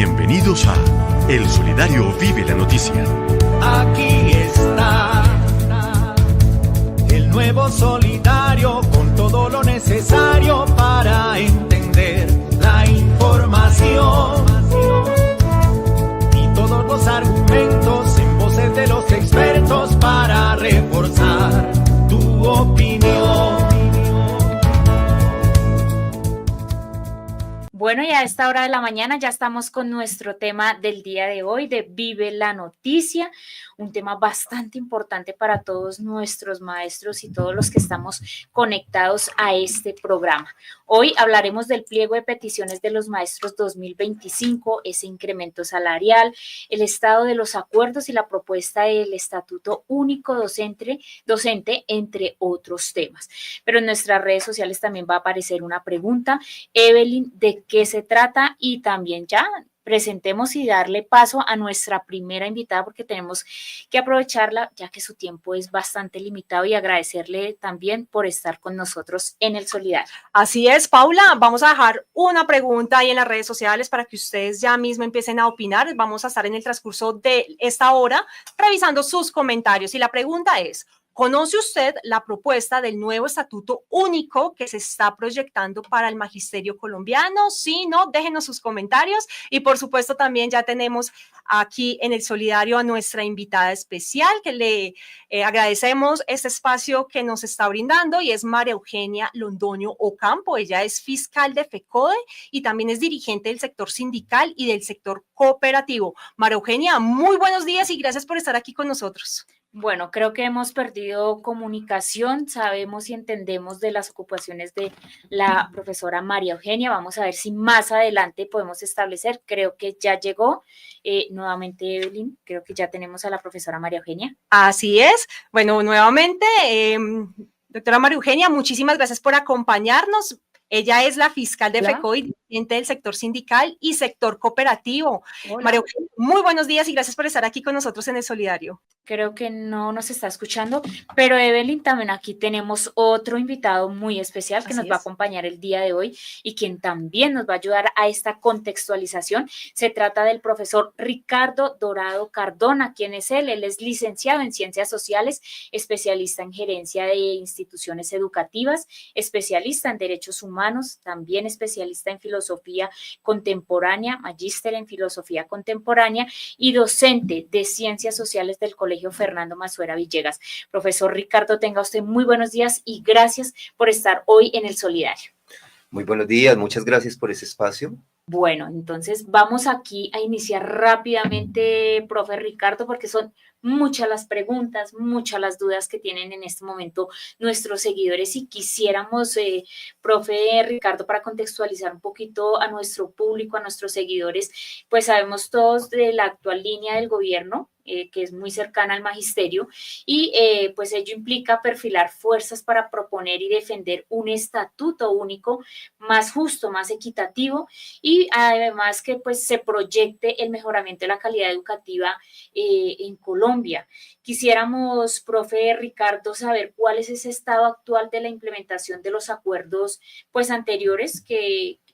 Bienvenidos a El Solidario Vive la Noticia. Aquí está el nuevo Solidario con todo lo necesario para entender la información y todos los argumentos en voces de los expertos para reforzar tu opinión. Bueno, y a esta hora de la mañana ya estamos con nuestro tema del día de hoy, de Vive la Noticia, un tema bastante importante para todos nuestros maestros y todos los que estamos conectados a este programa. Hoy hablaremos del pliego de peticiones de los maestros 2025, ese incremento salarial, el estado de los acuerdos y la propuesta del Estatuto Único Docente, entre otros temas. Pero en nuestras redes sociales también va a aparecer una pregunta. Evelyn, ¿de qué se trata? Y también ya presentemos y darle paso a nuestra primera invitada porque tenemos que aprovecharla ya que su tiempo es bastante limitado y agradecerle también por estar con nosotros en el Solidario. Así es, Paula, vamos a dejar una pregunta ahí en las redes sociales para que ustedes ya mismo empiecen a opinar. Vamos a estar en el transcurso de esta hora revisando sus comentarios y la pregunta es: ¿conoce usted la propuesta del nuevo Estatuto Único que se está proyectando para el magisterio colombiano? Sí, no, déjenos sus comentarios y por supuesto también ya tenemos aquí en el Solidario a nuestra invitada especial que le agradecemos este espacio que nos está brindando y es María Eugenia Londoño Ocampo. Ella es fiscal de FECODE y también es dirigente del sector sindical y del sector cooperativo. María Eugenia, muy buenos días y gracias por estar aquí con nosotros. Bueno, creo que hemos perdido comunicación, sabemos y entendemos de las ocupaciones de la profesora María Eugenia. Vamos a ver si más adelante podemos establecer, creo que ya llegó nuevamente Evelyn, creo que ya tenemos a la profesora María Eugenia. Así es, bueno, nuevamente, doctora María Eugenia, muchísimas gracias por acompañarnos. Ella es la fiscal de FECODE, dirigente del sector sindical y sector cooperativo. Hola. María Eugenia, muy buenos días y gracias por estar aquí con nosotros en el Solidario. Creo que no nos está escuchando, pero Evelyn, también aquí tenemos otro invitado muy especial que nos va a acompañar el día de hoy y quien también nos va a ayudar a esta contextualización. Se trata del profesor Ricardo Dorado Cardona. ¿Quién es él? Él es licenciado en Ciencias Sociales, especialista en Gerencia de Instituciones Educativas, especialista en Derechos Humanos, también especialista en Filosofía Contemporánea, magíster en Filosofía Contemporánea y docente de Ciencias Sociales del Colegio Fernando Masuera Villegas. Profesor Ricardo, tenga usted muy buenos días y gracias por estar hoy en el Solidario. Muy buenos días, muchas gracias por ese espacio. Bueno, entonces vamos aquí a iniciar rápidamente, profe Ricardo, porque son muchas las preguntas, muchas las dudas que tienen en este momento nuestros seguidores y quisiéramos, profe Ricardo, para contextualizar un poquito a nuestro público, a nuestros seguidores, pues sabemos todos de la actual línea del gobierno, que es muy cercana al magisterio y pues ello implica perfilar fuerzas para proponer y defender un estatuto único más justo, más equitativo y además que pues se proyecte el mejoramiento de la calidad educativa en Colombia. Quisiéramos, profe Ricardo, saber cuál es ese estado actual de la implementación de los acuerdos pues anteriores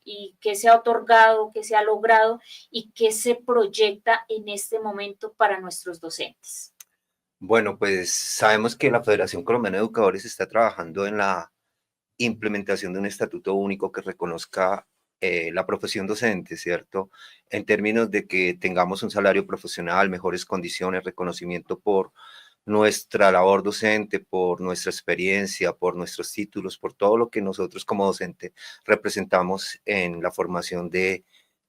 y qué se ha otorgado, qué se ha logrado y qué se proyecta en este momento para nuestros docentes. Bueno, pues sabemos que la Federación Colombiana de Educadores está trabajando en la implementación de un estatuto único que reconozca la profesión docente, ¿cierto? En términos de que tengamos un salario profesional, mejores condiciones, reconocimiento por nuestra labor docente, por nuestra experiencia, por nuestros títulos, por todo lo que nosotros como docente representamos en la formación de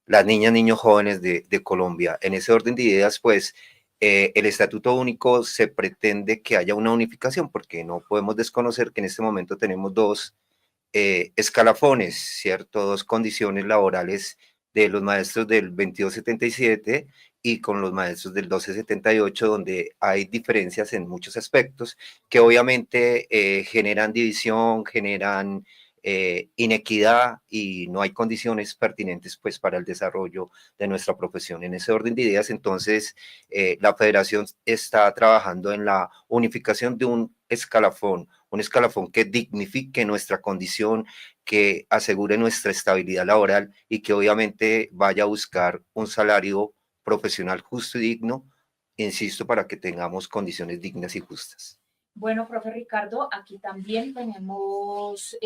las niñas, niños, jóvenes de Colombia. En ese orden de ideas, pues, el Estatuto Único se pretende que haya una unificación, porque no podemos desconocer que en este momento tenemos dos escalafones, ¿cierto? Dos condiciones laborales de los maestros del 2277 y con los maestros del 1278, donde hay diferencias en muchos aspectos que obviamente generan división, generan inequidad y no hay condiciones pertinentes pues para el desarrollo de nuestra profesión. En ese orden de ideas, entonces, la federación está trabajando en la unificación de un escalafón que dignifique nuestra condición, que asegure nuestra estabilidad laboral y que obviamente vaya a buscar un salario profesional justo y digno, insisto, para que tengamos condiciones dignas y justas. Bueno, profe Ricardo, aquí también tenemos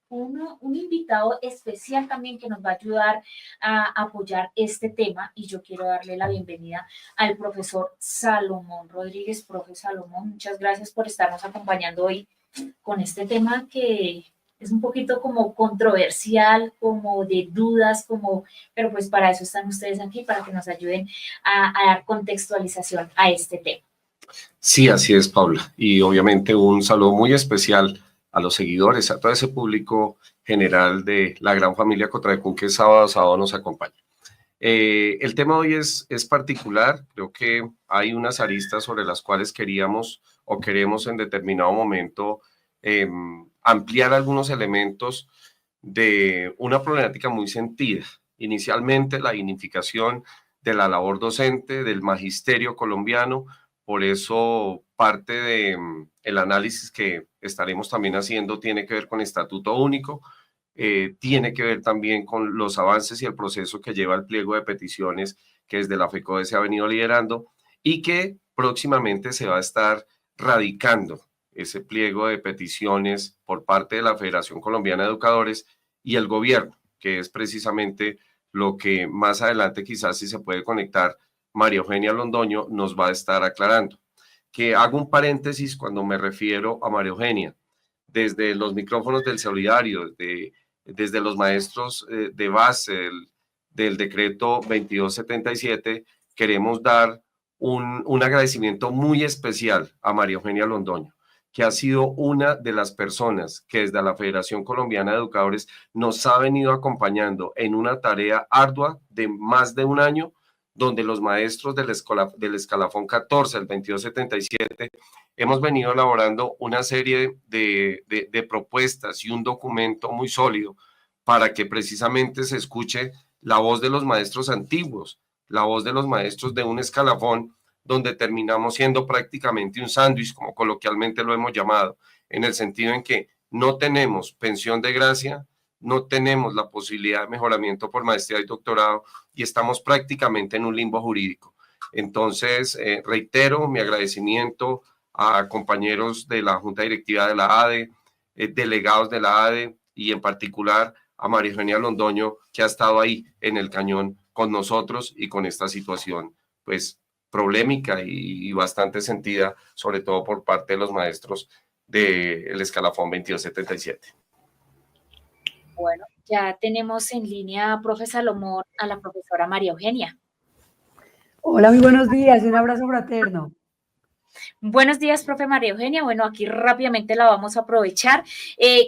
un invitado especial también que nos va a ayudar a apoyar este tema y yo quiero darle la bienvenida al profesor Salomón Rodríguez. Profe Salomón, muchas gracias por estarnos acompañando hoy con este tema que es un poquito como controversial, como de dudas, pero pues para eso están ustedes aquí, para que nos ayuden a dar contextualización a este tema. Sí, así es, Paula. Y obviamente un saludo muy especial a los seguidores, a todo ese público general de la gran familia Cotradecún que sábado a sábado nos acompaña. El tema de hoy es particular. Creo que hay unas aristas sobre las cuales queríamos o queremos en determinado momento ampliar algunos elementos de una problemática muy sentida. Inicialmente, la dignificación de la labor docente, del magisterio colombiano. Por eso parte del análisis que estaremos también haciendo tiene que ver con Estatuto Único, tiene que ver también con los avances y el proceso que lleva el pliego de peticiones que desde la FECODE se ha venido liderando y que próximamente se va a estar radicando ese pliego de peticiones por parte de la Federación Colombiana de Educadores y el gobierno, que es precisamente lo que más adelante quizás si se puede conectar María Eugenia Londoño nos va a estar aclarando. Que hago un paréntesis cuando me refiero a María Eugenia. Desde los micrófonos del Solidario, desde los maestros de base del decreto 2277, queremos dar un agradecimiento muy especial a María Eugenia Londoño, que ha sido una de las personas que desde la Federación Colombiana de Educadores nos ha venido acompañando en una tarea ardua de más de un año, donde los maestros del escalafón 14, el 2277, hemos venido elaborando una serie de propuestas y un documento muy sólido para que precisamente se escuche la voz de los maestros antiguos, la voz de los maestros de un escalafón donde terminamos siendo prácticamente un sándwich, como coloquialmente lo hemos llamado, en el sentido en que no tenemos pensión de gracia, no tenemos la posibilidad de mejoramiento por maestría y doctorado y estamos prácticamente en un limbo jurídico. Entonces, reitero mi agradecimiento a compañeros de la Junta Directiva de la ADE, delegados de la ADE y en particular a María Eugenia Londoño, que ha estado ahí en el cañón con nosotros y con esta situación, pues, problemática y bastante sentida, sobre todo por parte de los maestros del escalafón 2277. Bueno, ya tenemos en línea, profe Salomón, a la profesora María Eugenia. Hola, muy buenos días y un abrazo fraterno. Buenos días, profe María Eugenia. Bueno, aquí rápidamente la vamos a aprovechar.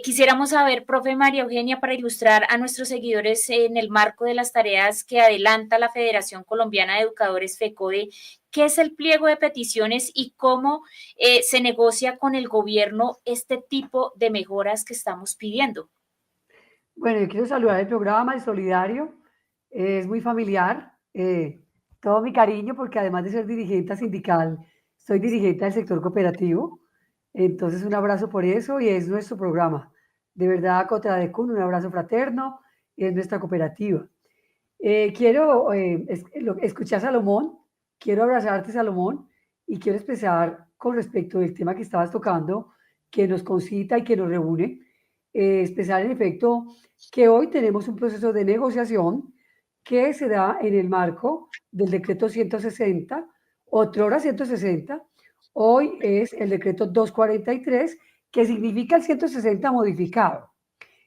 Quisiéramos saber, profe María Eugenia, para ilustrar a nuestros seguidores en el marco de las tareas que adelanta la Federación Colombiana de Educadores FECODE, ¿qué es el pliego de peticiones y cómo se negocia con el gobierno este tipo de mejoras que estamos pidiendo? Bueno, yo quiero saludar el programa, el Solidario. Es muy familiar. Todo mi cariño, porque además de ser dirigente sindical, soy dirigente del sector cooperativo. Entonces, un abrazo por eso y es nuestro programa. De verdad, Cotradecún, un abrazo fraterno, y es nuestra cooperativa. Quiero escuchar a Salomón, quiero abrazarte, Salomón, y quiero expresar con respecto del tema que estabas tocando, que nos concita y que nos reúne, expresar en efecto que hoy tenemos un proceso de negociación que se da en el marco del decreto 160, otrora 160, hoy es el decreto 243, que significa el 160 modificado.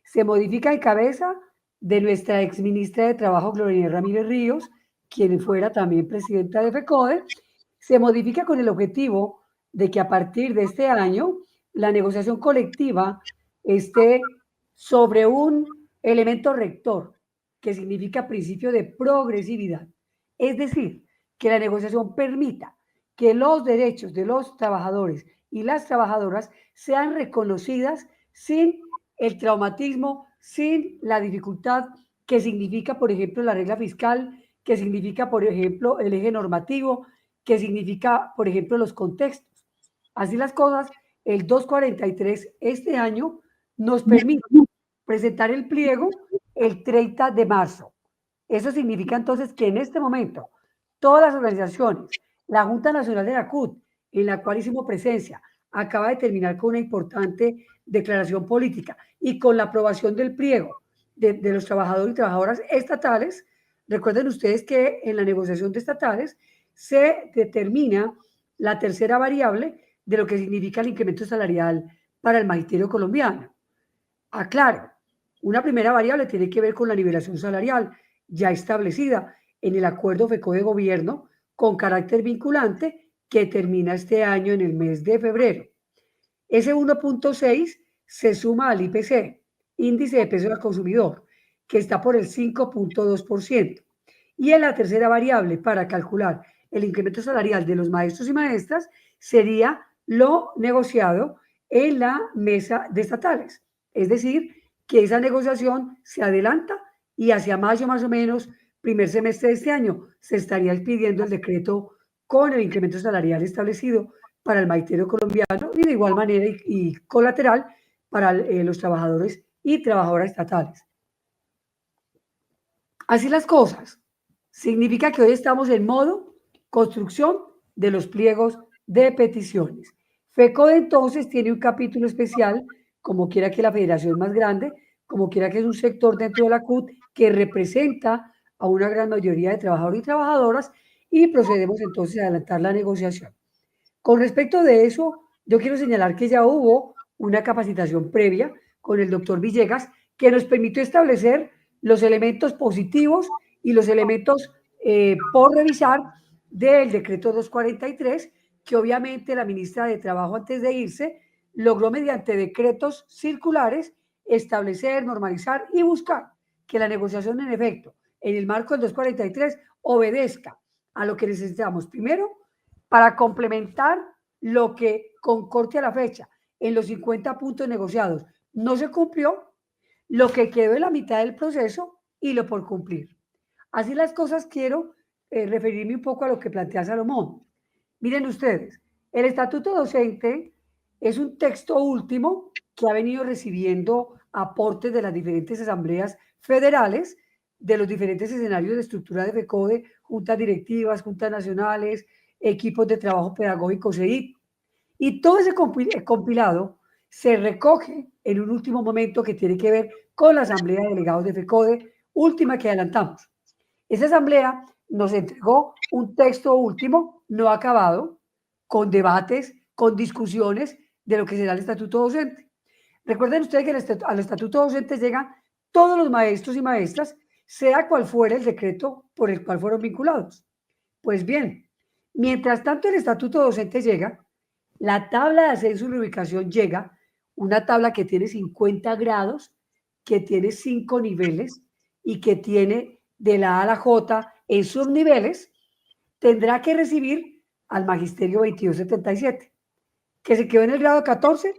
Se modifica en cabeza de nuestra exministra de Trabajo, Gloria Ramírez Ríos, quien fuera también presidenta de FECODE. Se modifica con el objetivo de que a partir de este año la negociación colectiva esté sobre un elemento rector, que significa principio de progresividad. Es decir, que la negociación permita que los derechos de los trabajadores y las trabajadoras sean reconocidas sin el traumatismo, sin la dificultad que significa, por ejemplo, la regla fiscal, que significa, por ejemplo, el eje normativo, que significa, por ejemplo, los contextos. Así las cosas, el 243 este año nos permite presentar el pliego el 30 de marzo. Eso significa entonces que en este momento todas las organizaciones, la Junta Nacional de la CUT, en la cual hicimos presencia, acaba de terminar con una importante declaración política y con la aprobación del pliego de los trabajadores y trabajadoras estatales. Recuerden ustedes que en la negociación de estatales se determina la tercera variable de lo que significa el incremento salarial para el magisterio colombiano. Aclaro, una primera variable tiene que ver con la nivelación salarial ya establecida en el acuerdo FECO de gobierno con carácter vinculante que termina este año en el mes de febrero. Ese 1.6 se suma al IPC, índice de precios al consumidor, que está por el 5.2%. Y en la tercera variable para calcular el incremento salarial de los maestros y maestras sería lo negociado en la mesa de estatales. Es decir, que esa negociación se adelanta y hacia mayo más o menos, primer semestre de este año, se estaría pidiendo el decreto con el incremento salarial establecido para el magisterio colombiano y de igual manera y colateral para los trabajadores y trabajadoras estatales. Así las cosas. Significa que hoy estamos en modo construcción de los pliegos de peticiones. FECODE entonces tiene un capítulo especial, como quiera que la federación es más grande, como quiera que es un sector dentro de la CUT que representa a una gran mayoría de trabajadores y trabajadoras, y procedemos entonces a adelantar la negociación. Con respecto de eso, yo quiero señalar que ya hubo una capacitación previa con el doctor Villegas que nos permitió establecer los elementos positivos y los elementos por revisar del decreto 243, que obviamente la ministra de Trabajo antes de irse logró mediante decretos circulares establecer, normalizar y buscar que la negociación en efecto en el marco del 243 obedezca a lo que necesitamos. Primero, para complementar lo que con corte a la fecha en los 50 puntos negociados no se cumplió, lo que quedó en la mitad del proceso y lo por cumplir. Así las cosas, quiero referirme un poco a lo que plantea Salomón. Miren ustedes, el estatuto docente es un texto último que ha venido recibiendo aportes de las diferentes asambleas federales, de los diferentes escenarios de estructura de FECODE, juntas directivas, juntas nacionales, equipos de trabajo pedagógico, CEIP, y todo ese compilado se recoge en un último momento que tiene que ver con la asamblea de delegados de FECODE, última que adelantamos. Esa asamblea nos entregó un texto último, no acabado, con debates, con discusiones de lo que será el estatuto docente. Recuerden ustedes que al estatuto docente llegan todos los maestros y maestras, sea cual fuera el decreto por el cual fueron vinculados. Pues bien, mientras tanto el estatuto docente llega, la tabla de ascenso y reubicación llega, una tabla que tiene 50 grados, que tiene 5 niveles y que tiene de la A a la J en subniveles, tendrá que recibir al magisterio 2277, que se quedó en el grado 14,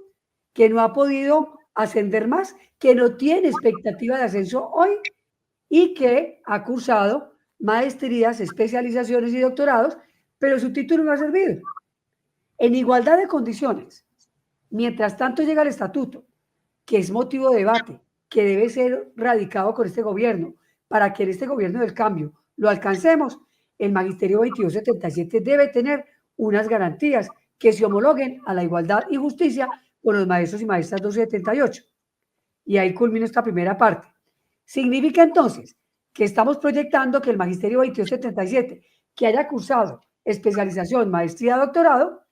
que no ha podido ascender más, que no tiene expectativa de ascenso hoy y que ha cursado maestrías, especializaciones y doctorados, pero su título no ha servido. En igualdad de condiciones, mientras tanto llega el estatuto, que es motivo de debate, que debe ser radicado con este gobierno, para que en este gobierno del cambio lo alcancemos, el magisterio 2277 debe tener unas garantías que se homologuen a la igualdad y justicia con los maestros y maestras 278. Y ahí culmina esta primera parte. Significa entonces que estamos proyectando que el magisterio 2277, que haya cursado especialización, maestría, doctorado,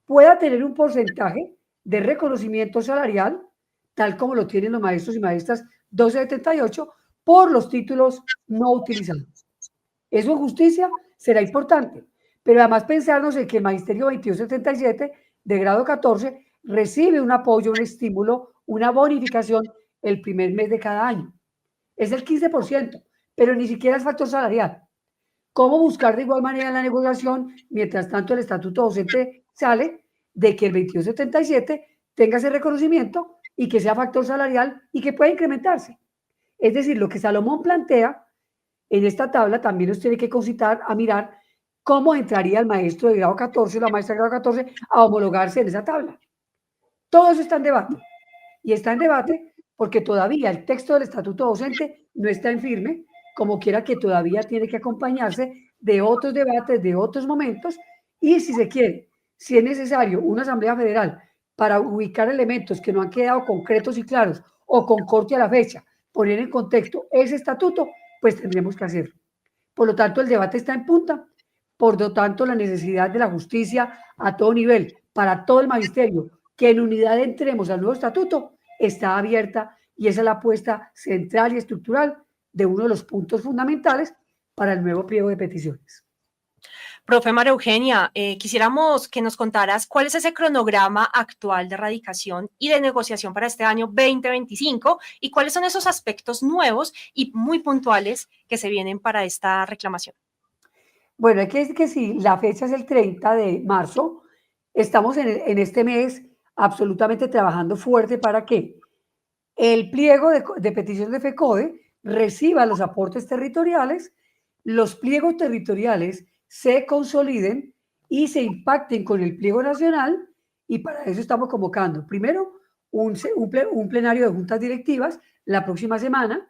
pueda tener un porcentaje de reconocimiento salarial, tal como lo tienen los maestros y maestras 1278, por los títulos no utilizados. Eso en justicia será importante, pero además pensarnos en que el magisterio 2277 de grado 14 recibe un apoyo, un estímulo, una bonificación el primer mes de cada año. Es del 15%, pero ni siquiera es factor salarial. ¿Cómo buscar de igual manera la negociación, mientras tanto el estatuto docente sale de que el 2277 tenga ese reconocimiento y que sea factor salarial y que pueda incrementarse? Es decir, lo que Salomón plantea en esta tabla también nos tiene que concitar a mirar cómo entraría el maestro de grado 14 o la maestra de grado 14 a homologarse en esa tabla. Todo eso está en debate. Y está en debate porque todavía el texto del estatuto docente no está en firme, como quiera que todavía tiene que acompañarse de otros debates, de otros momentos, y si se quiere, si es necesario una Asamblea Federal para ubicar elementos que no han quedado concretos y claros o con corte a la fecha, poner en contexto ese estatuto, pues tendremos que hacerlo. Por lo tanto, el debate está en punta. Por lo tanto, la necesidad de la justicia a todo nivel, para todo el magisterio, que en unidad entremos al nuevo estatuto, está abierta y esa es la apuesta central y estructural de uno de los puntos fundamentales para el nuevo pliego de peticiones. Profe María Eugenia, quisiéramos que nos contaras cuál es ese cronograma actual de radicación y de negociación para este año 2025 y cuáles son esos aspectos nuevos y muy puntuales que se vienen para esta reclamación. Bueno, hay que decir que sí, la fecha es el 30 de marzo. Estamos en este mes absolutamente trabajando fuerte para que el pliego de petición de FECODE reciba los aportes territoriales, los pliegos territoriales se consoliden y se impacten con el pliego nacional, y para eso estamos convocando primero un plenario de juntas directivas la próxima semana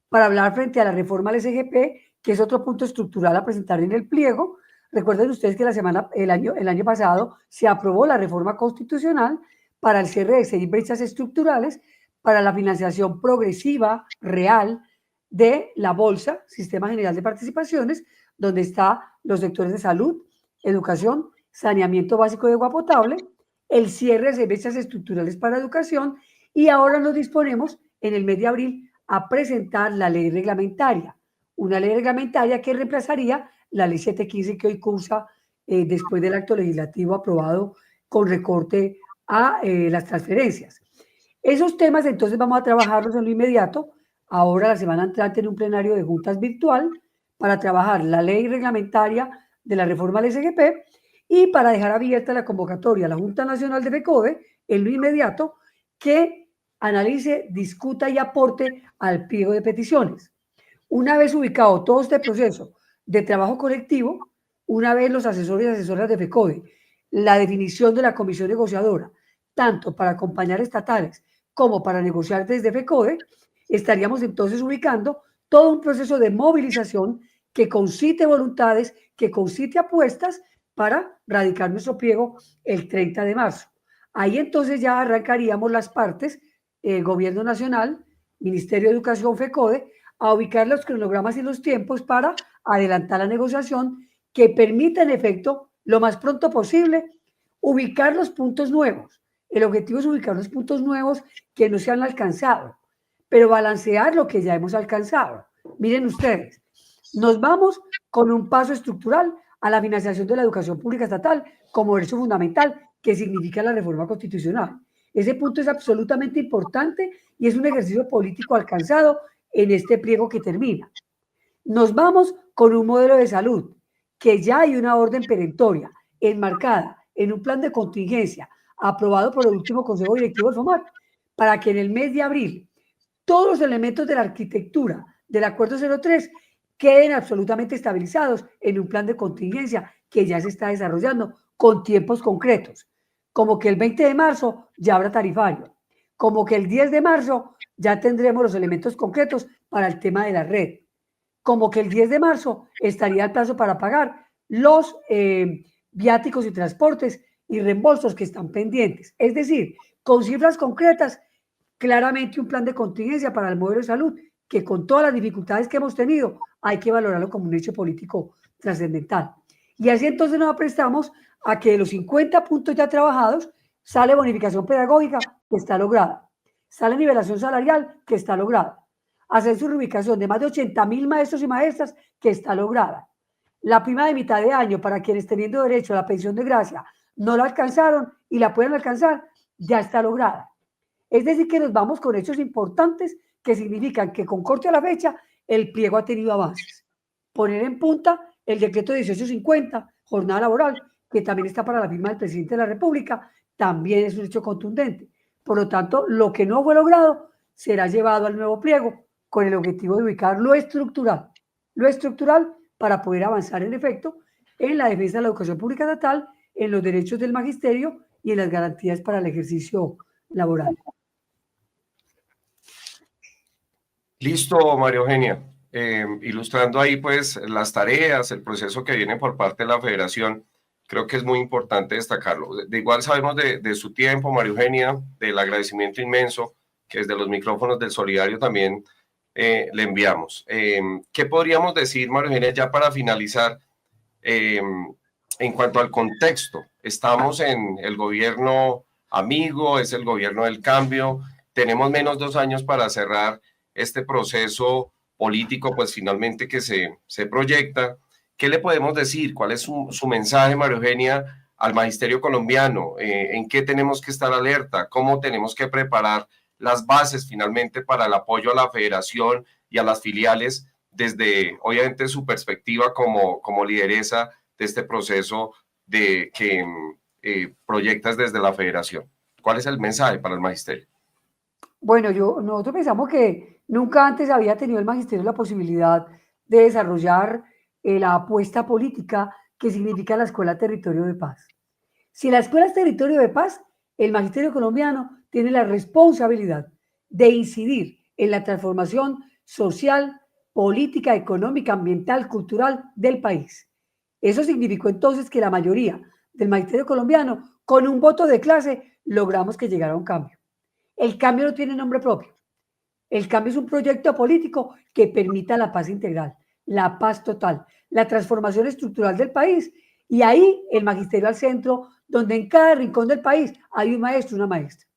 para hablar frente a la reforma al SGP, que es otro punto estructural a presentar en el pliego. Recuerden ustedes que el año pasado se aprobó la reforma constitucional para el cierre de 6 brechas estructurales para la financiación progresiva, real, de la Bolsa, Sistema General de Participaciones, donde están los sectores de salud, educación, saneamiento básico de agua potable, el cierre de 6 brechas estructurales para educación, y ahora nos disponemos en el mes de abril a presentar la ley reglamentaria, una ley reglamentaria que reemplazaría la ley 715 que hoy cursa después del acto legislativo aprobado con recorte a las transferencias. Esos temas entonces vamos a trabajarlos en lo inmediato. Ahora la semana entrante en un plenario de juntas virtual para trabajar la ley reglamentaria de la reforma al SGP y para dejar abierta la convocatoria a la Junta Nacional de FECODE en lo inmediato que analice, discuta y aporte al pliego de peticiones. Una vez ubicado todo este proceso de trabajo colectivo, una vez los asesores y asesoras de FECODE, la definición de la comisión negociadora, tanto para acompañar estatales como para negociar desde FECODE, estaríamos entonces ubicando todo un proceso de movilización que concite voluntades, que concite apuestas para radicar nuestro pliego el 30 de marzo. Ahí entonces ya arrancaríamos las partes, Gobierno Nacional, Ministerio de Educación, FECODE, a ubicar los cronogramas y los tiempos para adelantar la negociación que permita en efecto lo más pronto posible ubicar los puntos nuevos. El objetivo es ubicar los puntos nuevos que no se han alcanzado, pero balancear lo que ya hemos alcanzado. Miren ustedes, nos vamos con un paso estructural a la financiación de la educación pública estatal como derecho fundamental, que significa la reforma constitucional. Ese punto es absolutamente importante y es un ejercicio político alcanzado en este pliego que termina. Nos vamos con un modelo de salud, que ya hay una orden perentoria enmarcada en un plan de contingencia aprobado por el último Consejo Directivo del FOMAC, para que en el mes de abril todos los elementos de la arquitectura del Acuerdo 03 queden absolutamente estabilizados en un plan de contingencia que ya se está desarrollando con tiempos concretos, como que el 20 de marzo ya habrá tarifario, como que el 10 de marzo ya tendremos los elementos concretos para el tema de la red, como que el 10 de marzo estaría el plazo para pagar los viáticos y transportes y reembolsos que están pendientes. Es decir, con cifras concretas, claramente un plan de contingencia para el modelo de salud que con todas las dificultades que hemos tenido hay que valorarlo como un hecho político trascendental. Y así entonces nos aprestamos a que de los 50 puntos ya trabajados sale bonificación pedagógica que está lograda, sale nivelación salarial que está lograda, hacer su reubicación de más de 80.000 maestros y maestras que está lograda, la prima de mitad de año para quienes teniendo derecho a la pensión de gracia no la alcanzaron y la pueden alcanzar, ya está lograda. Es decir, que nos vamos con hechos importantes que significan que con corte a la fecha el pliego ha tenido avances. Poner en punta el decreto 1850, jornada laboral, que también está para la firma del presidente de la República, también es un hecho contundente. Por lo tanto, lo que no fue logrado será llevado al nuevo pliego con el objetivo de ubicar lo estructural para poder avanzar en efecto en la defensa de la educación pública estatal, en los derechos del magisterio y en las garantías para el ejercicio laboral. Listo, María Eugenia. Ilustrando ahí pues las tareas, el proceso que viene por parte de la federación, creo que es muy importante destacarlo. De igual sabemos de su tiempo, María Eugenia, del agradecimiento inmenso que desde los micrófonos del Solidario también le enviamos. ¿Qué podríamos decir, María Eugenia, ya para finalizar, en cuanto al contexto? Estamos en el gobierno amigo, es el gobierno del cambio, tenemos menos de 2 años para cerrar este proceso político, pues finalmente que se proyecta. ¿Qué le podemos decir? ¿Cuál es su mensaje, María Eugenia, al magisterio colombiano? ¿En qué tenemos que estar alerta? ¿Cómo tenemos que preparar las bases finalmente para el apoyo a la federación y a las filiales desde, obviamente, su perspectiva como lideresa de este proceso que proyectas desde la federación? ¿Cuál es el mensaje para el magisterio? Bueno, nosotros pensamos que nunca antes había tenido el magisterio la posibilidad de desarrollar la apuesta política que significa la Escuela Territorio de Paz. Si la Escuela es Territorio de Paz, el magisterio colombiano tiene la responsabilidad de incidir en la transformación social, política, económica, ambiental, cultural del país. Eso significó entonces que la mayoría del magisterio colombiano, con un voto de clase, logramos que llegara un cambio. El cambio no tiene nombre propio. El cambio es un proyecto político que permita la paz integral, la paz total, la transformación estructural del país. Y ahí el magisterio al centro, donde en cada rincón del país hay un maestro, una maestra.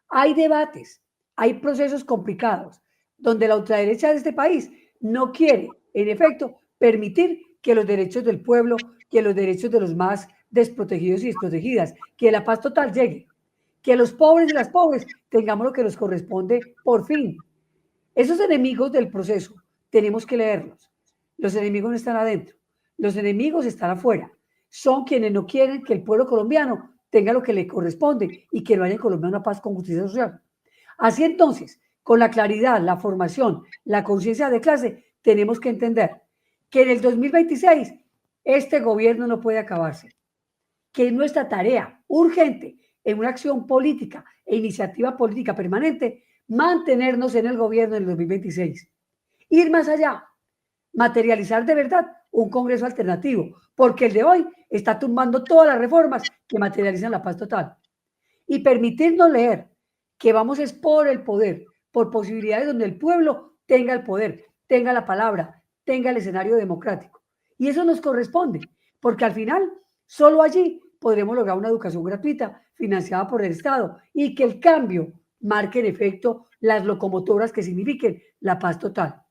Hay debates, hay procesos complicados, donde la ultraderecha de este país no quiere, en efecto, permitir que los derechos del pueblo, que los derechos de los más desprotegidos y desprotegidas, que la paz total llegue, que los pobres y las pobres tengamos lo que nos corresponde por fin. Esos enemigos del proceso tenemos que leerlos. Los enemigos no están adentro, los enemigos están afuera. Son quienes no quieren que el pueblo colombiano tenga lo que le corresponde y que no haya en Colombia una paz con justicia social. Así entonces, con la claridad, la formación, la conciencia de clase, tenemos que entender que en el 2026 este gobierno no puede acabarse, que es nuestra tarea urgente en una acción política e iniciativa política permanente, mantenernos en el gobierno en el 2026. Ir más allá, materializar de verdad un Congreso alternativo, porque el de hoy está tumbando todas las reformas que materializan la paz total. Y permitirnos leer que vamos es por el poder, por posibilidades donde el pueblo tenga el poder, tenga la palabra, tenga el escenario democrático. Y eso nos corresponde, porque al final, solo allí podremos lograr una educación gratuita financiada por el Estado y que el cambio marque en efecto las locomotoras que signifiquen la paz total.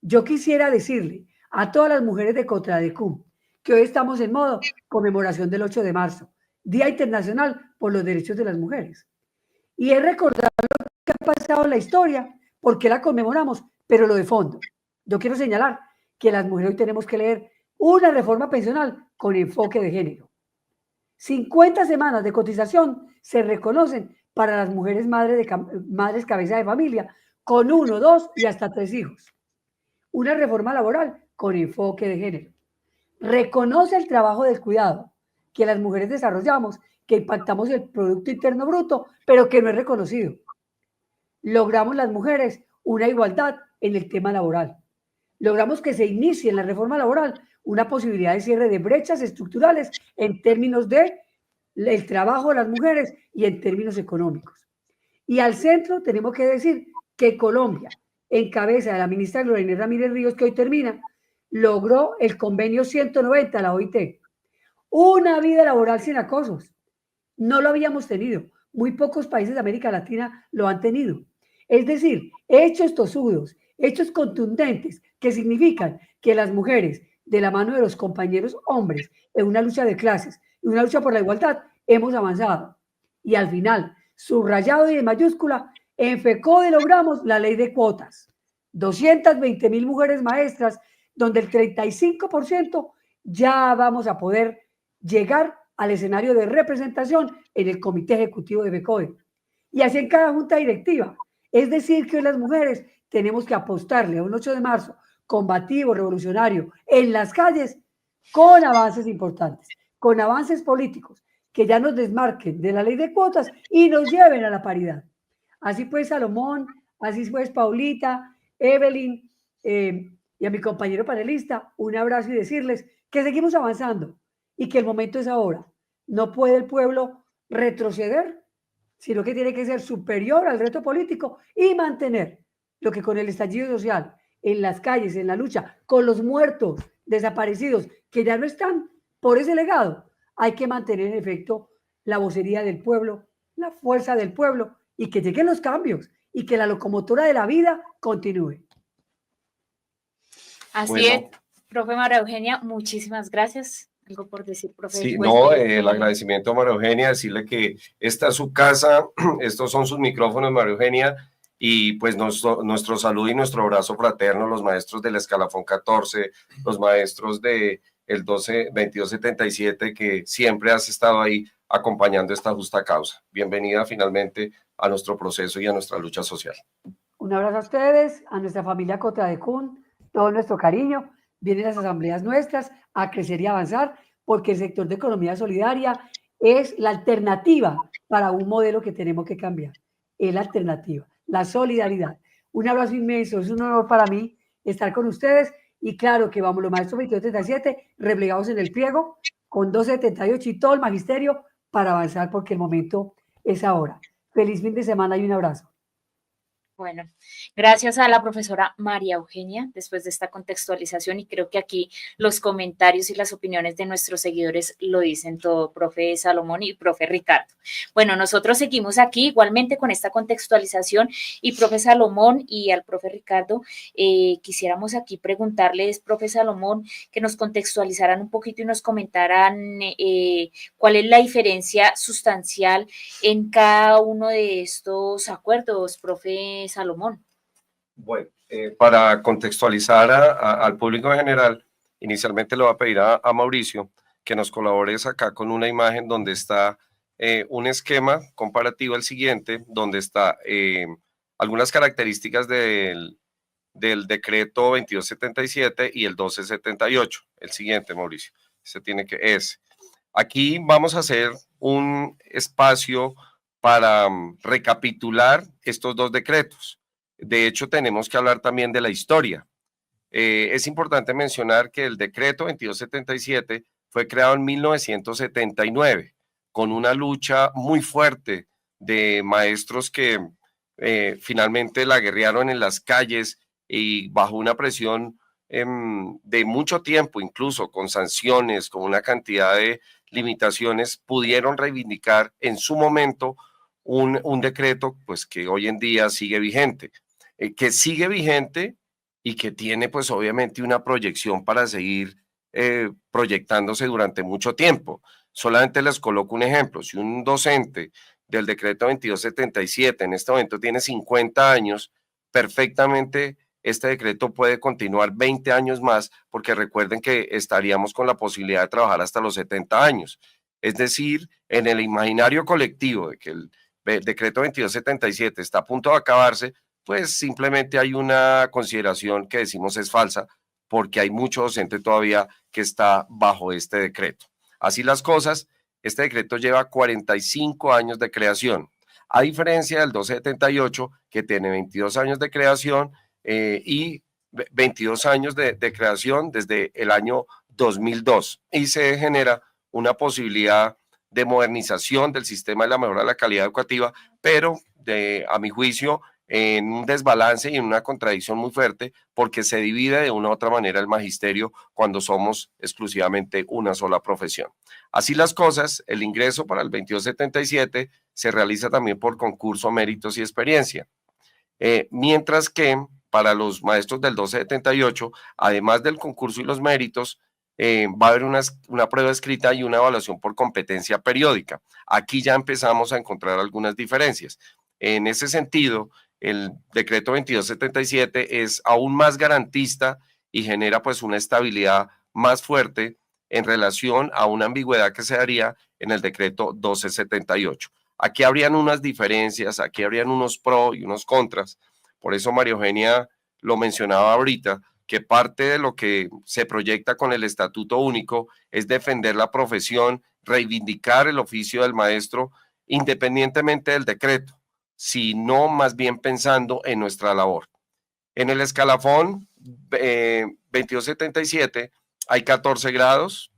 Yo quisiera decirle a todas las mujeres de Cotradecum que hoy estamos en modo conmemoración del 8 de marzo, Día Internacional por los Derechos de las Mujeres. Y es recordar lo que ha pasado en la historia, porque la conmemoramos, pero lo de fondo. Yo quiero señalar que las mujeres hoy tenemos que leer una reforma pensional con enfoque de género. 50 semanas de cotización se reconocen para las mujeres madres cabeza de familia con 1, 2 y hasta 3 hijos. Una reforma laboral con enfoque de género. Reconoce el trabajo del cuidado que las mujeres desarrollamos, que impactamos el Producto Interno Bruto, pero que no es reconocido. Logramos las mujeres una igualdad en el tema laboral. Logramos que se inicie en la reforma laboral una posibilidad de cierre de brechas estructurales en términos de el trabajo de las mujeres y en términos económicos. Y al centro tenemos que decir que Colombia, en cabeza de la ministra Gloria Inés Ramírez Ríos, que hoy termina, logró el convenio 190 de la OIT. Una vida laboral sin acosos. No lo habíamos tenido. Muy pocos países de América Latina lo han tenido. Es decir, hechos tosudos, hechos contundentes que significan que las mujeres, de la mano de los compañeros hombres, en una lucha de clases, en una lucha por la igualdad, hemos avanzado. Y al final, subrayado y en mayúscula, en FECODE logramos la ley de cuotas. 220,000 mujeres maestras, donde el 35% ya vamos a poder llegar al escenario de representación en el comité ejecutivo de FECODE. Y así en cada junta directiva. Es decir, que hoy las mujeres tenemos que apostarle a un 8 de marzo combativo, revolucionario, en las calles, con avances importantes, con avances políticos, que ya nos desmarquen de la ley de cuotas y nos lleven a la paridad. Así pues, Salomón, así pues, Paulita, Evelyn y a mi compañero panelista, un abrazo y decirles que seguimos avanzando y que el momento es ahora. No puede el pueblo retroceder, sino que tiene que ser superior al reto político y mantener lo que con el estallido social, en las calles, en la lucha, con los muertos, desaparecidos, que ya no están por ese legado, hay que mantener en efecto la vocería del pueblo, la fuerza del pueblo y que lleguen los cambios y que la locomotora de la vida continúe. Así Bueno. es, profe María Eugenia, muchísimas gracias. ¿Algo por decir, profe? Sí, Pues, no, el agradecimiento a María Eugenia, decirle que esta es su casa, estos son sus micrófonos, María Eugenia, y pues nuestro saludo y nuestro abrazo fraterno, los maestros del escalafón 14, los maestros del 2277, que siempre has estado ahí acompañando esta justa causa. Bienvenida finalmente a nuestro proceso y a nuestra lucha social. Un abrazo a ustedes, a nuestra familia Cotradecún, todo nuestro cariño. Vienen las asambleas nuestras a crecer y avanzar, porque el sector de economía solidaria es la alternativa para un modelo que tenemos que cambiar. Es la alternativa, la solidaridad. Un abrazo inmenso, es un honor para mí estar con ustedes y claro que vamos los maestros 2237 replegados en el pliego con 278 y todo el magisterio para avanzar porque el momento es ahora. Feliz fin de semana y un abrazo. Bueno, gracias a la profesora María Eugenia, después de esta contextualización, y creo que aquí los comentarios y las opiniones de nuestros seguidores lo dicen todo, profe Salomón y profe Ricardo. Bueno, nosotros seguimos aquí igualmente con esta contextualización y profe Salomón y al profe Ricardo, quisiéramos aquí preguntarles, profe Salomón, que nos contextualizaran un poquito y nos comentaran cuál es la diferencia sustancial en cada uno de estos acuerdos, profe Salomón. Bueno, para contextualizar al público en general, inicialmente le voy a pedir a Mauricio que nos colabores acá con una imagen donde está un esquema comparativo al siguiente, donde está algunas características del decreto 2277 y el 1278. El siguiente, Mauricio, aquí vamos a hacer un espacio para recapitular estos dos decretos. De hecho, tenemos que hablar también de la historia. Es importante mencionar que el decreto 2277 fue creado en 1979 con una lucha muy fuerte de maestros que finalmente la guerrearon en las calles y bajo una presión de mucho tiempo, incluso con sanciones, con una cantidad de limitaciones, pudieron reivindicar en su momento un decreto pues que hoy en día sigue vigente, y que tiene pues obviamente una proyección para seguir proyectándose durante mucho tiempo. Solamente les coloco un ejemplo: si un docente del decreto 2277 en este momento tiene 50 años, perfectamente este decreto puede continuar 20 años más, porque recuerden que estaríamos con la posibilidad de trabajar hasta los 70 años. Es decir, en el imaginario colectivo de que el decreto 2277 está a punto de acabarse, pues simplemente hay una consideración que decimos es falsa, porque hay mucho docente todavía que está bajo este decreto. Así las cosas, este decreto lleva 45 años de creación, a diferencia del 1278, que tiene 22 años de creación y 22 años de creación desde el año 2002, y se genera una posibilidad de modernización del sistema y la mejora de la calidad educativa, pero a mi juicio en un desbalance y en una contradicción muy fuerte, porque se divide de una u otra manera el magisterio cuando somos exclusivamente una sola profesión. Así las cosas, el ingreso para el 2277 se realiza también por concurso, méritos y experiencia, mientras que para los maestros del 1278, además del concurso y los méritos, va a haber una prueba escrita y una evaluación por competencia periódica. Aquí ya empezamos a encontrar algunas diferencias. En ese sentido, el decreto 2277 es aún más garantista y genera pues una estabilidad más fuerte en relación a una ambigüedad que se daría en el decreto 1278. Aquí habrían unas diferencias, aquí habrían unos pros y unos contras. Por eso María Eugenia lo mencionaba ahorita, que parte de lo que se proyecta con el Estatuto Único es defender la profesión, reivindicar el oficio del maestro, independientemente del decreto, sino más bien pensando en nuestra labor. En el escalafón 2277 hay 14 grados,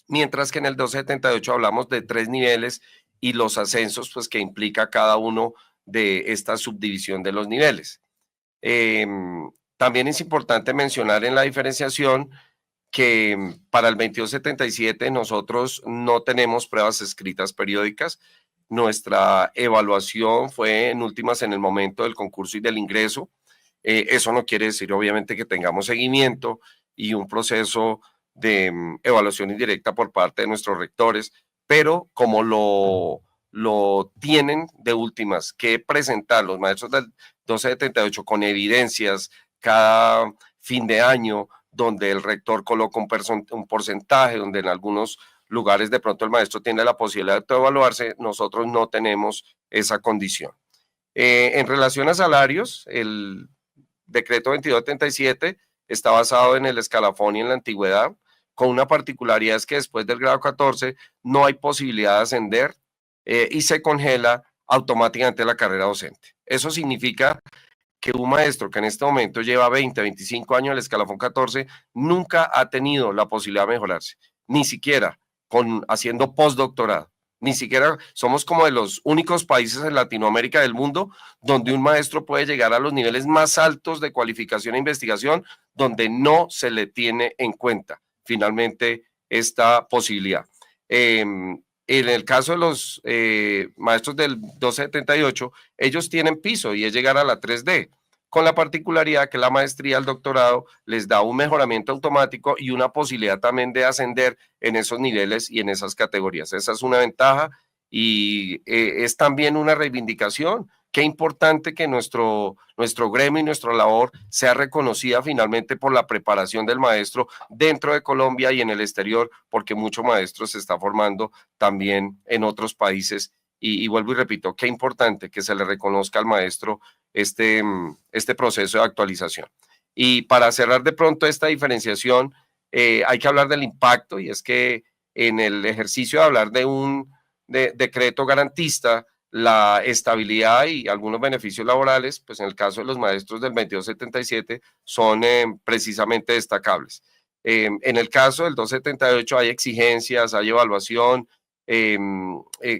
mientras que en el 278 hablamos de 3 niveles y los ascensos pues, que implica cada uno de esta subdivisión de los niveles. También es importante mencionar en la diferenciación que para el 2277 nosotros no tenemos pruebas escritas periódicas. Nuestra evaluación fue en últimas en el momento del concurso y del ingreso. Eso no quiere decir obviamente que tengamos seguimiento y un proceso de evaluación indirecta por parte de nuestros rectores, pero como lo tienen de últimas que presentar los maestros del 1278 con evidencias cada fin de año, donde el rector coloca un porcentaje, donde en algunos lugares de pronto el maestro tiene la posibilidad de evaluarse, nosotros no tenemos esa condición. En relación a salarios, el decreto 2277 está basado en el escalafón y en la antigüedad, con una particularidad es que después del grado 14 no hay posibilidad de ascender y se congela automáticamente la carrera docente. Eso significa que un maestro que en este momento lleva 20, 25 años en el escalafón 14 nunca ha tenido la posibilidad de mejorarse, ni siquiera haciendo postdoctorado. Ni siquiera somos como de los únicos países en Latinoamérica del mundo donde un maestro puede llegar a los niveles más altos de cualificación e investigación donde no se le tiene en cuenta finalmente esta posibilidad. En el caso de los maestros del 1278, ellos tienen piso y es llegar a la 3D, con la particularidad que la maestría, el doctorado, les da un mejoramiento automático y una posibilidad también de ascender en esos niveles y en esas categorías. Esa es una ventaja y es también una reivindicación. Qué importante que nuestro gremio y nuestra labor sea reconocida finalmente por la preparación del maestro dentro de Colombia y en el exterior, porque mucho maestro se está formando también en otros países. Y vuelvo y repito, qué importante que se le reconozca al maestro este proceso de actualización. Y para cerrar de pronto esta diferenciación, hay que hablar del impacto, y es que en el ejercicio de hablar de un decreto garantista, la estabilidad y algunos beneficios laborales, pues en el caso de los maestros del 2277 son precisamente destacables. En el caso del 278 hay exigencias, hay evaluación,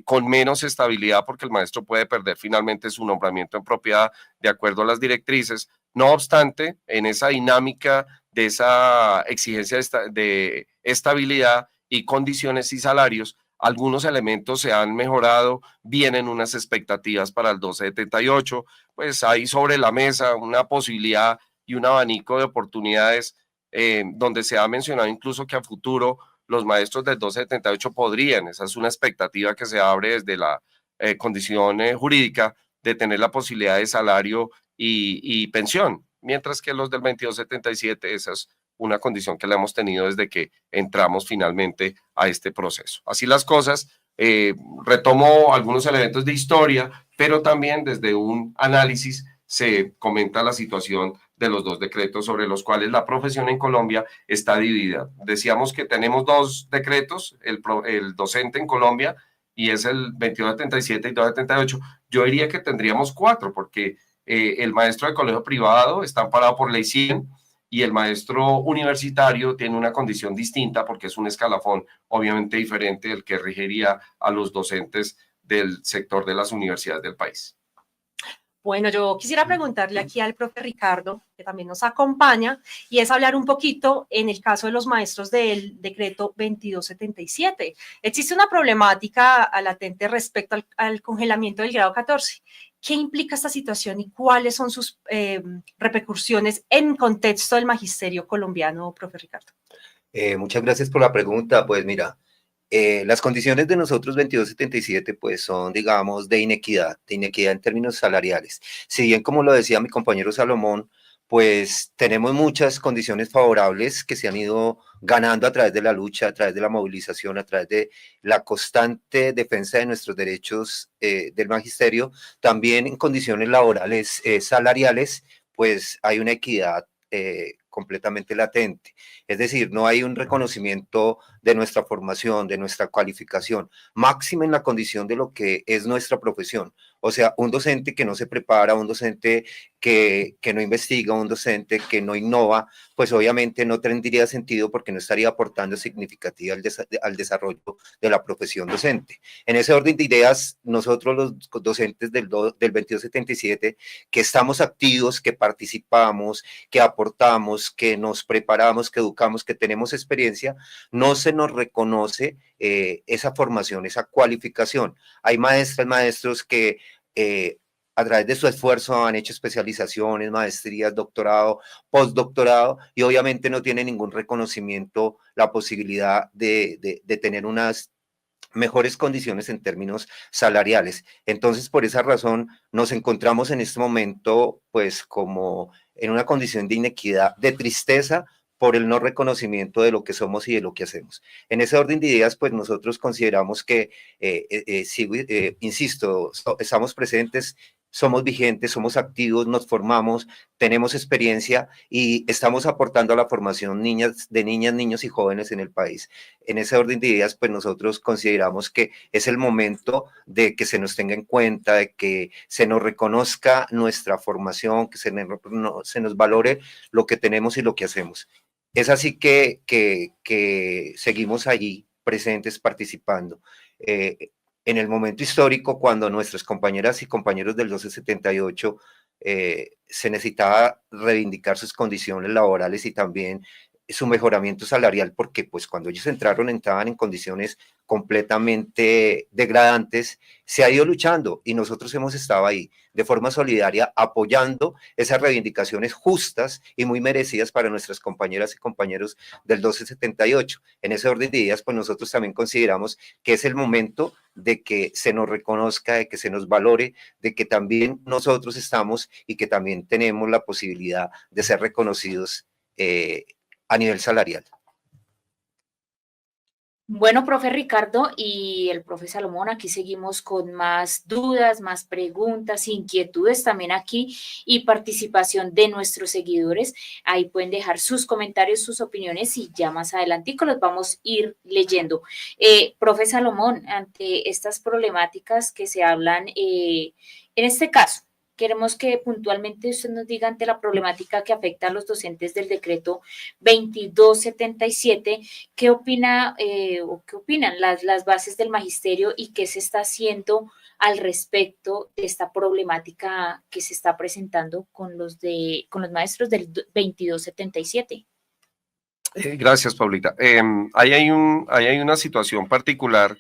con menos estabilidad porque el maestro puede perder finalmente su nombramiento en propiedad de acuerdo a las directrices. No obstante, en esa dinámica de esa exigencia de estabilidad y condiciones y salarios, algunos elementos se han mejorado, vienen unas expectativas para el 1278, pues hay sobre la mesa una posibilidad y un abanico de oportunidades donde se ha mencionado incluso que a futuro los maestros del 1278 podrían, esa es una expectativa que se abre desde la condición jurídica de tener la posibilidad de salario y pensión, mientras que los del 2277, esa es una condición que la hemos tenido desde que entramos finalmente a este proceso. Así las cosas, retomo algunos elementos de historia, pero también desde un análisis se comenta la situación de los dos decretos sobre los cuales la profesión en Colombia está dividida. Decíamos que tenemos dos decretos, el docente en Colombia, y es el 2277 y 278. Yo diría que tendríamos 4, porque el maestro de colegio privado está amparado por ley 100, y el maestro universitario tiene una condición distinta porque es un escalafón obviamente diferente del que regiría a los docentes del sector de las universidades del país. Bueno, yo quisiera preguntarle aquí al profe Ricardo, que también nos acompaña, y es hablar un poquito en el caso de los maestros del decreto 2277. Existe una problemática latente respecto al congelamiento del grado 14. ¿Qué implica esta situación y cuáles son sus repercusiones en contexto del magisterio colombiano, profe Ricardo? Muchas gracias por la pregunta. Pues mira, las condiciones de nosotros 2277 pues son, digamos, de inequidad en términos salariales. Si bien, como lo decía mi compañero Salomón, pues tenemos muchas condiciones favorables que se han ido ganando a través de la lucha, a través de la movilización, a través de la constante defensa de nuestros derechos del magisterio. También en condiciones laborales salariales, pues hay una equidad completamente latente. Es decir, no hay un reconocimiento de nuestra formación, de nuestra cualificación, máxima en la condición de lo que es nuestra profesión. O sea, un docente que no se prepara, un docente que no investiga, un docente que no innova, pues obviamente no tendría sentido porque no estaría aportando significativa al desarrollo de la profesión docente. En ese orden de ideas, nosotros los docentes del 2277, que estamos activos, que participamos, que aportamos, que nos preparamos, que educamos, que tenemos experiencia, no se nos reconoce esa formación, esa cualificación. Hay maestras, maestros que a través de su esfuerzo han hecho especializaciones, maestrías, doctorado, postdoctorado, y obviamente no tienen ningún reconocimiento, la posibilidad de tener unas mejores condiciones en términos salariales. Entonces, por esa razón, nos encontramos en este momento, pues, como en una condición de inequidad, de tristeza, por el no reconocimiento de lo que somos y de lo que hacemos. En ese orden de ideas, pues nosotros consideramos que, insisto, estamos presentes, somos vigentes, somos activos, nos formamos, tenemos experiencia y estamos aportando a la formación de niñas, niños y jóvenes en el país. En ese orden de ideas, pues nosotros consideramos que es el momento de que se nos tenga en cuenta, de que se nos reconozca nuestra formación, que se nos valore lo que tenemos y lo que hacemos. Es así que seguimos allí presentes, participando. En el momento histórico, cuando nuestras compañeras y compañeros del 1278 se necesitaba reivindicar sus condiciones laborales y también su mejoramiento salarial, porque pues cuando ellos entraron en condiciones completamente degradantes, se ha ido luchando y nosotros hemos estado ahí de forma solidaria apoyando esas reivindicaciones justas y muy merecidas para nuestras compañeras y compañeros del 1278. En ese orden de ideas, pues nosotros también consideramos que es el momento de que se nos reconozca, de que se nos valore, de que también nosotros estamos y que también tenemos la posibilidad de ser reconocidos a nivel salarial. Bueno, profe Ricardo y el profe Salomón, aquí seguimos con más dudas, más preguntas, inquietudes también aquí y participación de nuestros seguidores. Ahí pueden dejar sus comentarios, sus opiniones y ya más adelantico los vamos a ir leyendo. Profe Salomón, ante estas problemáticas que se hablan, en este caso, queremos que puntualmente usted nos diga ante la problemática que afecta a los docentes del decreto 2277, ¿qué opina o qué opinan las bases del magisterio y qué se está haciendo al respecto de esta problemática que se está presentando con los maestros del 2277? Gracias, Paulita. Ahí hay una situación particular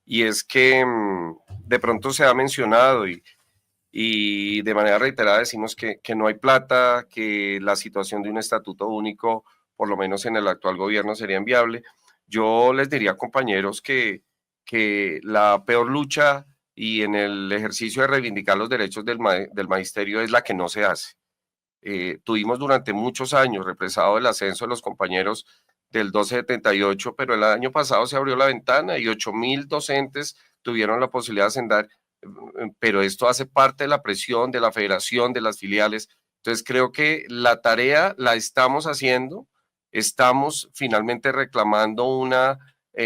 y es que de pronto se ha mencionado y de manera reiterada decimos que no hay plata, que la situación de un estatuto único, por lo menos en el actual gobierno, sería inviable. Yo les diría, compañeros, que la peor lucha y en el ejercicio de reivindicar los derechos del magisterio es la que no se hace. Tuvimos durante muchos años represado el ascenso de los compañeros del 1278, pero el año pasado se abrió la ventana y 8.000 docentes tuvieron la posibilidad de ascender, pero esto hace parte de la presión de la federación, de las filiales. Entonces creo que la tarea la estamos haciendo, estamos finalmente reclamando una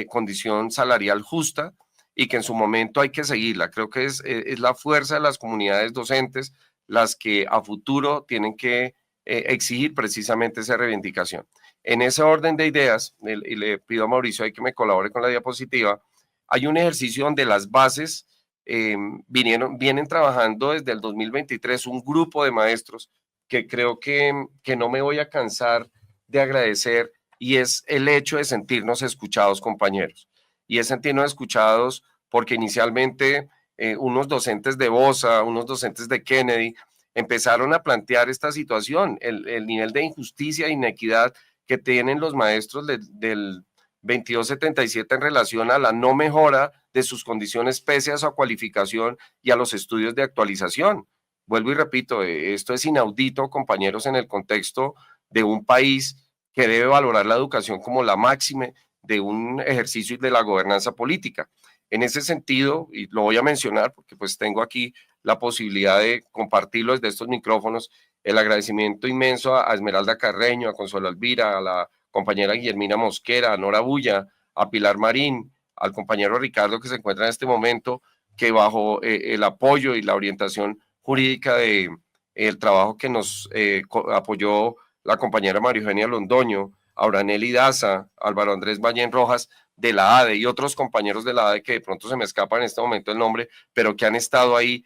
condición salarial justa y que en su momento hay que seguirla. Creo que es la fuerza de las comunidades docentes las que a futuro tienen que exigir precisamente esa reivindicación. En ese orden de ideas, y le pido a Mauricio ahí que me colabore con la diapositiva, hay un ejercicio donde las bases vienen trabajando desde el 2023 un grupo de maestros que creo que no me voy a cansar de agradecer, y es el hecho de sentirnos escuchados, compañeros, y es sentirnos escuchados porque inicialmente unos docentes de BOSA, unos docentes de Kennedy empezaron a plantear esta situación, el nivel de injusticia e inequidad que tienen los maestros del 2277 en relación a la no mejora de sus condiciones pese a su cualificación y a los estudios de actualización. Vuelvo y repito, esto es inaudito, compañeros, en el contexto de un país que debe valorar la educación como la máxima de un ejercicio de la gobernanza política. En ese sentido, y lo voy a mencionar porque pues tengo aquí la posibilidad de compartirlo desde estos micrófonos, el agradecimiento inmenso a Esmeralda Carreño, a Consuelo Elvira, a la compañera Guillermina Mosquera, a Nora Bulla, a Pilar Marín, al compañero Ricardo que se encuentra en este momento, que bajo el apoyo y la orientación jurídica de el trabajo que nos apoyó la compañera María Eugenia Londoño, Auranelli Daza, Álvaro Andrés Ballén Rojas, de la ADE y otros compañeros de la ADE que de pronto se me escapa en este momento el nombre, pero que han estado ahí,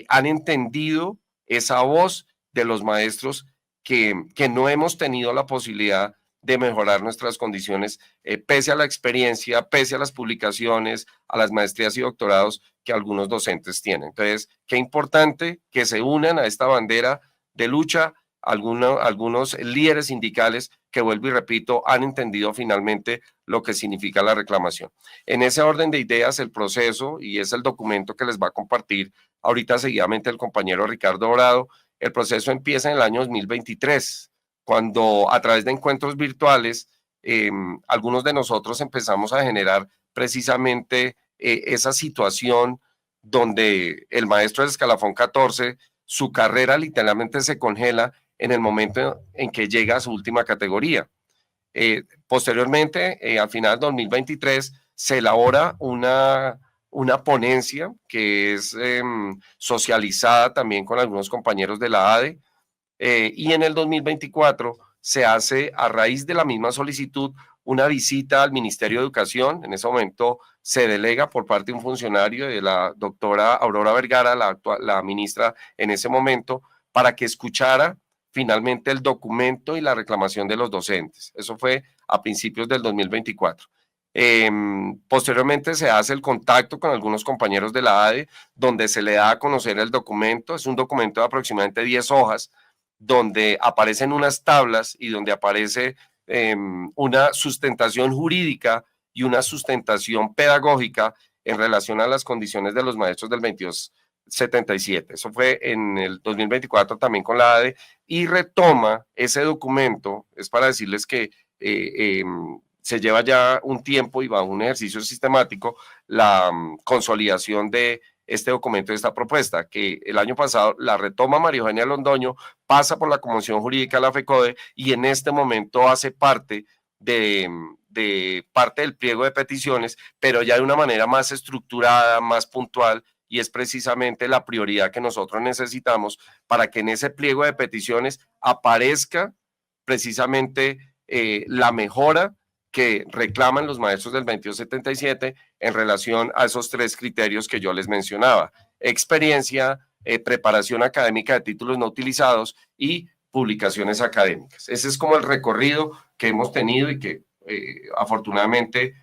han entendido esa voz de los maestros que no hemos tenido la posibilidad de mejorar nuestras condiciones, pese a la experiencia, pese a las publicaciones, a las maestrías y doctorados que algunos docentes tienen. Entonces, qué importante que se unan a esta bandera de lucha algunos líderes sindicales que, vuelvo y repito, han entendido finalmente lo que significa la reclamación. En ese orden de ideas, el proceso, y es el documento que les va a compartir ahorita seguidamente el compañero Ricardo Dorado, el proceso empieza en el año 2023, cuando a través de encuentros virtuales, algunos de nosotros empezamos a generar precisamente esa situación donde el maestro del escalafón 14, su carrera literalmente se congela en el momento en que llega a su última categoría. Posteriormente, al final de 2023, se elabora una ponencia que es socializada también con algunos compañeros de la ADE, y en el 2024 se hace, a raíz de la misma solicitud, una visita al Ministerio de Educación. En ese momento se delega por parte de un funcionario de la doctora Aurora Vergara, la ministra en ese momento, para que escuchara finalmente el documento y la reclamación de los docentes. Eso fue a principios del 2024. Posteriormente se hace el contacto con algunos compañeros de la ADE, donde se le da a conocer el documento. Es un documento de aproximadamente 10 hojas, donde aparecen unas tablas y donde aparece una sustentación jurídica y una sustentación pedagógica en relación a las condiciones de los maestros del 2277. Eso fue en el 2024 también con la ADE, y retoma ese documento. Es para decirles que se lleva ya un tiempo y va a un ejercicio sistemático la consolidación de este documento, de esta propuesta, que el año pasado la retoma María Eugenia Londoño, pasa por la Comisión Jurídica de la FECODE y en este momento hace parte parte del pliego de peticiones, pero ya de una manera más estructurada, más puntual, y es precisamente la prioridad que nosotros necesitamos para que en ese pliego de peticiones aparezca precisamente la mejora que reclaman los maestros del 2277 en relación a esos 3 criterios que yo les mencionaba: experiencia, preparación académica de títulos no utilizados y publicaciones académicas. Ese es como el recorrido que hemos tenido y que afortunadamente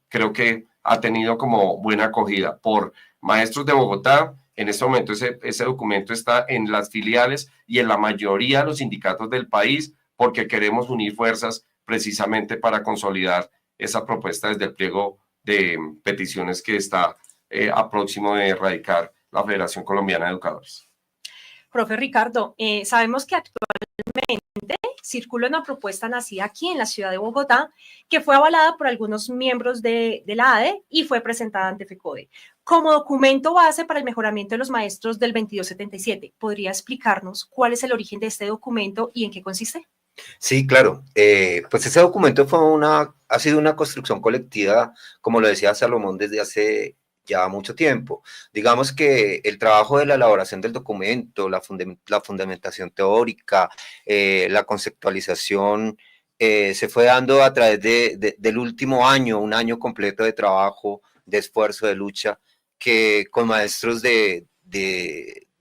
creo que ha tenido como buena acogida por maestros de Bogotá. En este momento ese documento está en las filiales y en la mayoría de los sindicatos del país, porque queremos unir fuerzas precisamente para consolidar esa propuesta desde el pliego de peticiones que está a próximo de erradicar la Federación Colombiana de Educadores. Profe Ricardo, sabemos que actualmente circula una propuesta nacida aquí en la ciudad de Bogotá que fue avalada por algunos miembros de la ADE y fue presentada ante FECODE como documento base para el mejoramiento de los maestros del 2277. ¿Podría explicarnos cuál es el origen de este documento y en qué consiste? Sí, claro. Pues ese documento ha sido una construcción colectiva, como lo decía Salomón, desde hace ya mucho tiempo. Digamos que el trabajo de la elaboración del documento, la fundamentación teórica, la conceptualización, se fue dando a través del último año, un año completo de trabajo, de esfuerzo, de lucha, que con maestros de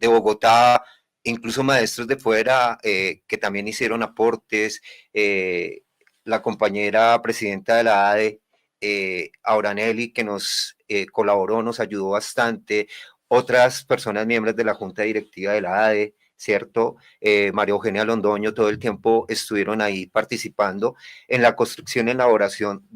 Bogotá, incluso maestros de fuera, que también hicieron aportes, la compañera presidenta de la ADE, Auranelli, que nos colaboró, nos ayudó bastante, otras personas miembros de la Junta Directiva de la ADE, ¿cierto? María Eugenia Londoño, todo el tiempo estuvieron ahí participando en la construcción, elaboración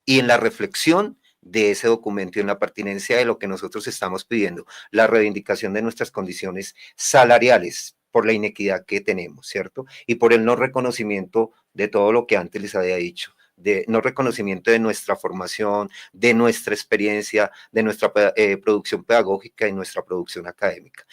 y en la reflexión de ese documento y en la pertinencia de lo que nosotros estamos pidiendo, la reivindicación de nuestras condiciones salariales por la inequidad que tenemos, ¿cierto? Y por el no reconocimiento de todo lo que antes les había dicho, de no reconocimiento de nuestra formación, de nuestra experiencia, de nuestra producción pedagógica y nuestra producción académica.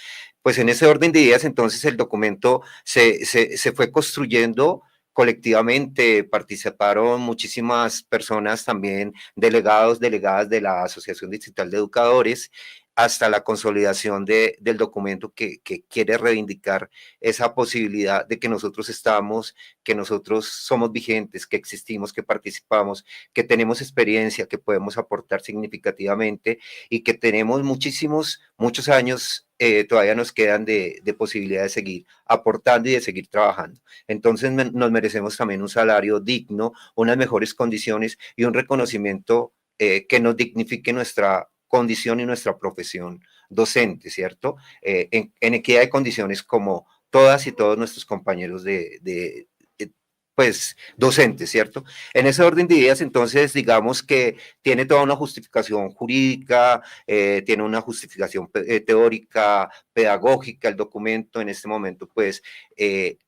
Pues en ese orden de ideas, entonces, el documento se fue construyendo colectivamente participaron muchísimas personas también, delegados, delegadas de la Asociación Distrital de Educadores, hasta la consolidación del documento que quiere reivindicar esa posibilidad de que nosotros estamos, que nosotros somos vigentes, que existimos, que participamos, que tenemos experiencia, que podemos aportar significativamente y que tenemos muchos años todavía nos quedan de posibilidad de seguir aportando y de seguir trabajando. Entonces nos merecemos también un salario digno, unas mejores condiciones y un reconocimiento que nos dignifique nuestra condición y nuestra profesión docente, ¿cierto? En equidad de condiciones como todas y todos nuestros compañeros pues, docentes, ¿cierto? En ese orden de ideas, entonces, digamos que tiene toda una justificación jurídica, tiene una justificación teórica, pedagógica, el documento en este momento, pues,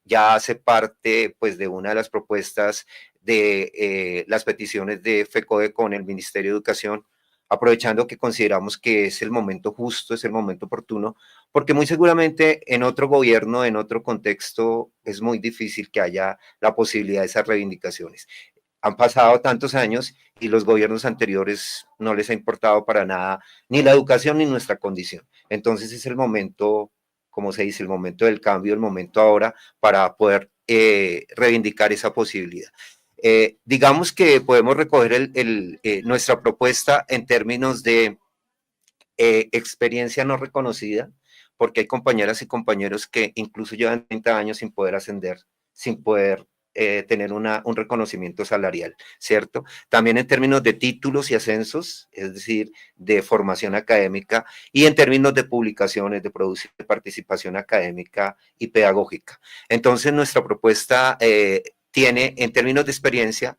ya hace parte, pues, de una de las propuestas de las peticiones de FECODE con el Ministerio de Educación, aprovechando que consideramos que es el momento justo, es el momento oportuno, porque muy seguramente en otro gobierno, en otro contexto, es muy difícil que haya la posibilidad de esas reivindicaciones. Han pasado tantos años y los gobiernos anteriores no les ha importado para nada ni la educación ni nuestra condición. Entonces es el momento, como se dice, el momento del cambio, el momento ahora para poder reivindicar esa posibilidad. Digamos que podemos recoger nuestra propuesta en términos de experiencia no reconocida, porque hay compañeras y compañeros que incluso llevan 30 años sin poder ascender, sin poder tener un reconocimiento salarial, ¿cierto? También en términos de títulos y ascensos, es decir, de formación académica, y en términos de publicaciones, de producción, de participación académica y pedagógica. Entonces, nuestra propuesta tiene, en términos de experiencia,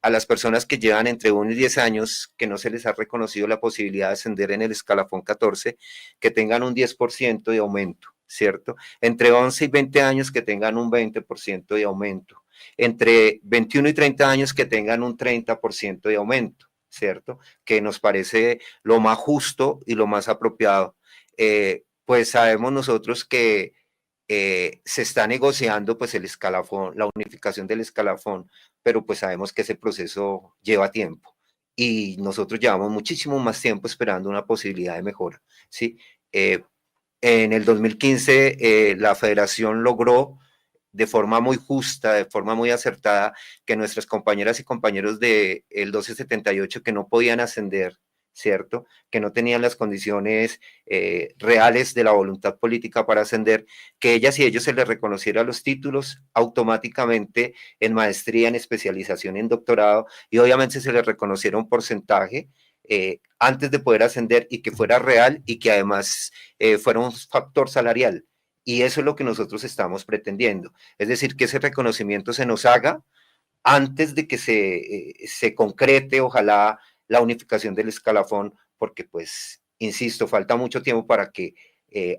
a las personas que llevan entre 1 y 10 años, que no se les ha reconocido la posibilidad de ascender en el escalafón 14, que tengan un 10% de aumento, ¿cierto? Entre 11 y 20 años que tengan un 20% de aumento. Entre 21 y 30 años que tengan un 30% de aumento, ¿cierto? Que nos parece lo más justo y lo más apropiado. Pues sabemos nosotros que se está negociando pues el escalafón, la unificación del escalafón, pero pues sabemos que ese proceso lleva tiempo y nosotros llevamos muchísimo más tiempo esperando una posibilidad de mejora, ¿sí? En el 2015 la federación logró de forma muy justa, de forma muy acertada, que nuestras compañeras y compañeros del 1278 que no podían ascender, ¿cierto? Que no tenían las condiciones reales de la voluntad política para ascender, que ellas y ellos se les reconociera los títulos automáticamente en maestría, en especialización, en doctorado, y obviamente se les reconociera un porcentaje antes de poder ascender y que fuera real y que además fuera un factor salarial. Y eso es lo que nosotros estamos pretendiendo. Es decir, que ese reconocimiento se nos haga antes de que se concrete, ojalá, la unificación del escalafón, porque pues, insisto, falta mucho tiempo para que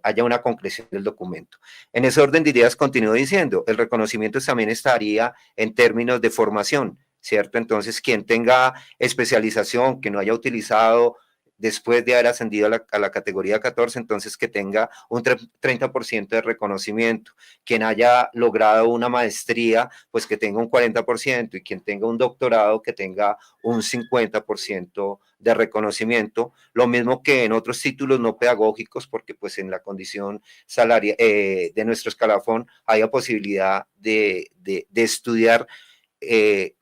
haya una concreción del documento. En ese orden de ideas continúo diciendo, el reconocimiento también estaría en términos de formación, ¿cierto? Entonces, quien tenga especialización, que no haya utilizado después de haber ascendido a la categoría 14, entonces que tenga un 30% de reconocimiento. Quien haya logrado una maestría, pues que tenga un 40%, y quien tenga un doctorado, que tenga un 50% de reconocimiento. Lo mismo que en otros títulos no pedagógicos, porque pues en la condición salarial de nuestro escalafón haya posibilidad de estudiar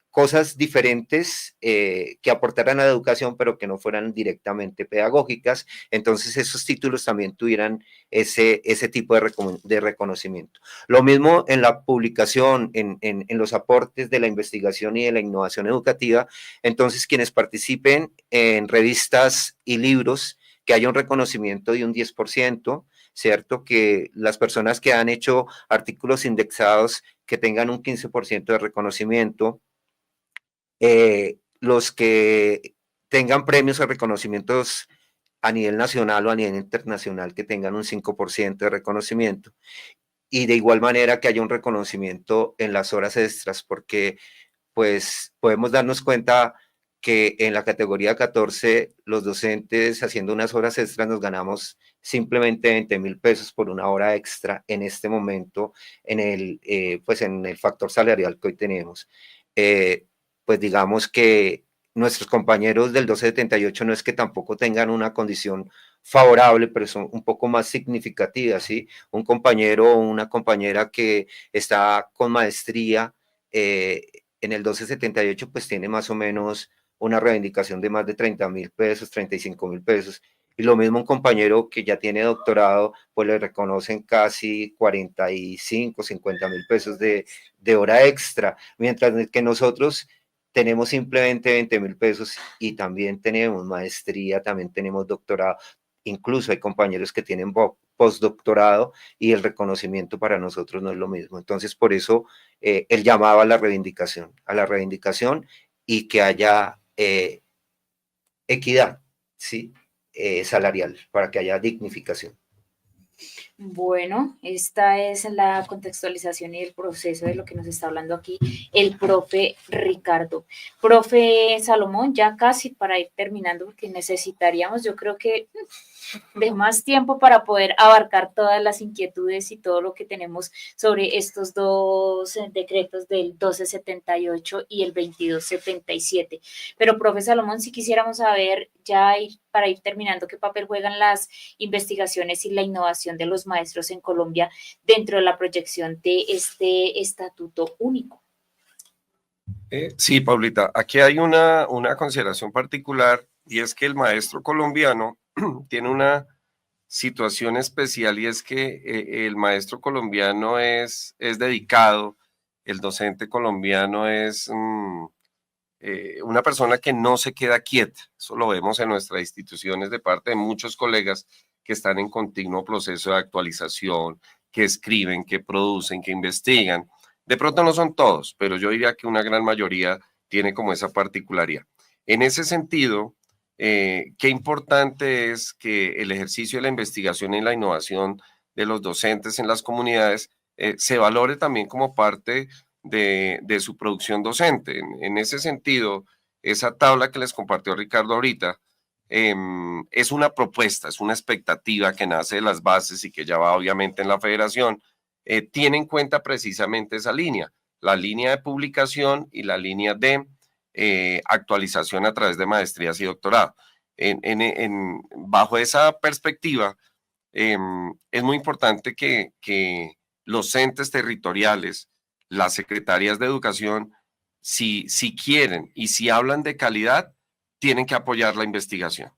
cosas diferentes que aportaran a la educación, pero que no fueran directamente pedagógicas. Entonces, esos títulos también tuvieran ese tipo de reconocimiento. Lo mismo en la publicación, en los aportes de la investigación y de la innovación educativa. Entonces, quienes participen en revistas y libros, que haya un reconocimiento de un 10%, ¿cierto? Que las personas que han hecho artículos indexados, que tengan un 15% de reconocimiento. Los que tengan premios o reconocimientos a nivel nacional o a nivel internacional, que tengan un 5% de reconocimiento, y de igual manera que haya un reconocimiento en las horas extras, porque pues podemos darnos cuenta que en la categoría 14 los docentes haciendo unas horas extras nos ganamos simplemente 20.000 pesos por una hora extra en este momento en el factor salarial que hoy tenemos. Pues digamos que nuestros compañeros del 1278 no es que tampoco tengan una condición favorable, pero son un poco más significativas, ¿sí? Un compañero o una compañera que está con maestría en el 1278 pues tiene más o menos una reivindicación de más de 30.000 pesos, 35.000 pesos. Y lo mismo un compañero que ya tiene doctorado, pues le reconocen casi 45, 50.000 pesos de hora extra, mientras que nosotros tenemos simplemente 20.000 pesos y también tenemos maestría, también tenemos doctorado. Incluso hay compañeros que tienen postdoctorado y el reconocimiento para nosotros no es lo mismo. Entonces, por eso él llamaba a la reivindicación y que haya equidad, ¿sí? Salarial, para que haya dignificación. Bueno, esta es la contextualización y el proceso de lo que nos está hablando aquí el profe Ricardo. Profe Salomón, ya casi para ir terminando, porque necesitaríamos, yo creo que de más tiempo para poder abarcar todas las inquietudes y todo lo que tenemos sobre estos dos decretos del 1278 y el 2277. Pero, profe Salomón, si quisiéramos saber, ya para ir terminando, qué papel juegan las investigaciones y la innovación de los maestros en Colombia dentro de la proyección de este estatuto único. Sí, Paulita, aquí hay una consideración particular y es que el maestro colombiano tiene una situación especial y es que el maestro colombiano es dedicado, el docente colombiano es una persona que no se queda quieta. Eso lo vemos en nuestras instituciones de parte de muchos colegas que están en continuo proceso de actualización, que escriben, que producen, que investigan. De pronto no son todos, pero yo diría que una gran mayoría tiene como esa particularidad. En ese sentido, qué importante es que el ejercicio de la investigación y la innovación de los docentes en las comunidades se valore también como parte de su producción docente. En ese sentido, esa tabla que les compartió Ricardo ahorita es una propuesta, es una expectativa que nace de las bases y que ya va obviamente en la federación. Tiene en cuenta precisamente esa línea, la línea de publicación y la línea de actualización a través de maestrías y doctorado. Bajo esa perspectiva, es muy importante que los entes territoriales, las secretarías de educación, si quieren y si hablan de calidad, tienen que apoyar la investigación.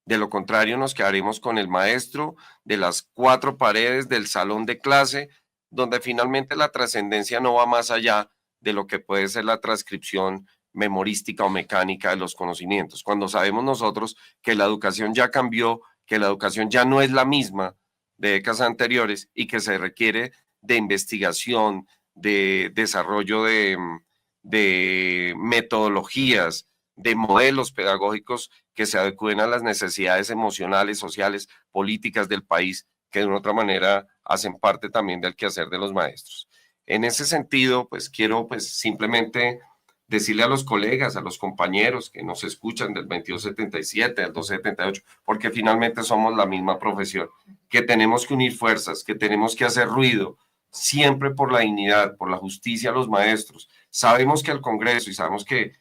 De lo contrario, nos quedaremos con el maestro de las cuatro paredes del salón de clase, donde finalmente la trascendencia no va más allá de lo que puede ser la transcripción memorística o mecánica de los conocimientos. Cuando sabemos nosotros que la educación ya cambió, que la educación ya no es la misma de décadas anteriores y que se requiere de investigación, de desarrollo de metodologías, de modelos pedagógicos que se adecúen a las necesidades emocionales, sociales, políticas del país, que de una otra manera hacen parte también del quehacer de los maestros. En ese sentido, pues quiero simplemente decirle a los colegas, a los compañeros que nos escuchan del 2277, del 1278, porque finalmente somos la misma profesión, que tenemos que unir fuerzas, que tenemos que hacer ruido, siempre por la dignidad, por la justicia a los maestros. Sabemos que el Congreso y sabemos que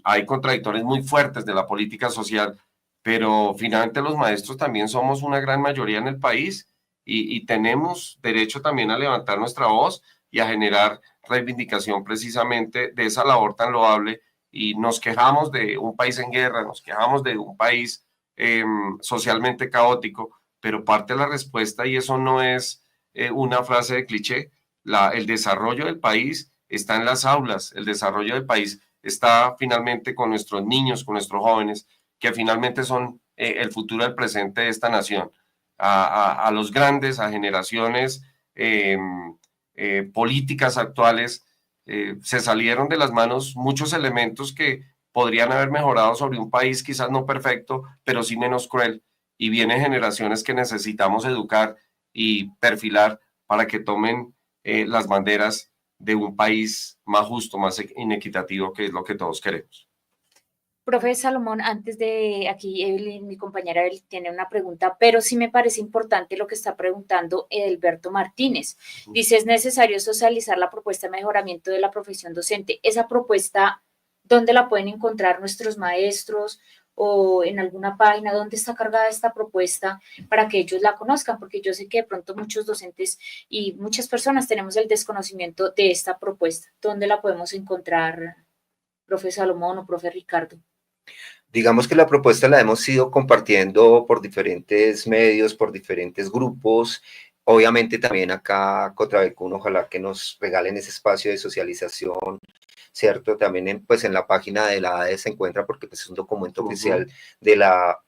hay contradictores muy fuertes de la política social, pero finalmente los maestros también somos una gran mayoría en el país y tenemos derecho también a levantar nuestra voz y a generar reivindicación precisamente de esa labor tan loable. Y nos quejamos de un país en guerra, nos quejamos de un país socialmente caótico, pero parte de la respuesta, y eso no es una frase de cliché, el desarrollo del país está en las aulas, el desarrollo del país está finalmente con nuestros niños, con nuestros jóvenes, que finalmente son el futuro del presente de esta nación. A los grandes, a generaciones políticas actuales, se salieron de las manos muchos elementos que podrían haber mejorado sobre un país quizás no perfecto, pero sí menos cruel. Y vienen generaciones que necesitamos educar y perfilar para que tomen las banderas de un país más justo, más inequitativo, que es lo que todos queremos. Profe Salomón, antes de aquí, Evelyn, mi compañera Evelyn, tiene una pregunta, pero sí me parece importante lo que está preguntando Edelberto Martínez. Dice, ¿es necesario socializar la propuesta de mejoramiento de la profesión docente? Esa propuesta, ¿dónde la pueden encontrar nuestros maestros o en alguna página? ¿Dónde está cargada esta propuesta para que ellos la conozcan? Porque yo sé que de pronto muchos docentes y muchas personas tenemos el desconocimiento de esta propuesta. ¿Dónde la podemos encontrar, profe Salomón o profe Ricardo? Digamos que la propuesta la hemos ido compartiendo por diferentes medios, por diferentes grupos. Obviamente también acá Cotravecun, ojalá que nos regalen ese espacio de socialización, ¿cierto? También pues en la página de la ADE se encuentra, porque pues, es un documento oficial de la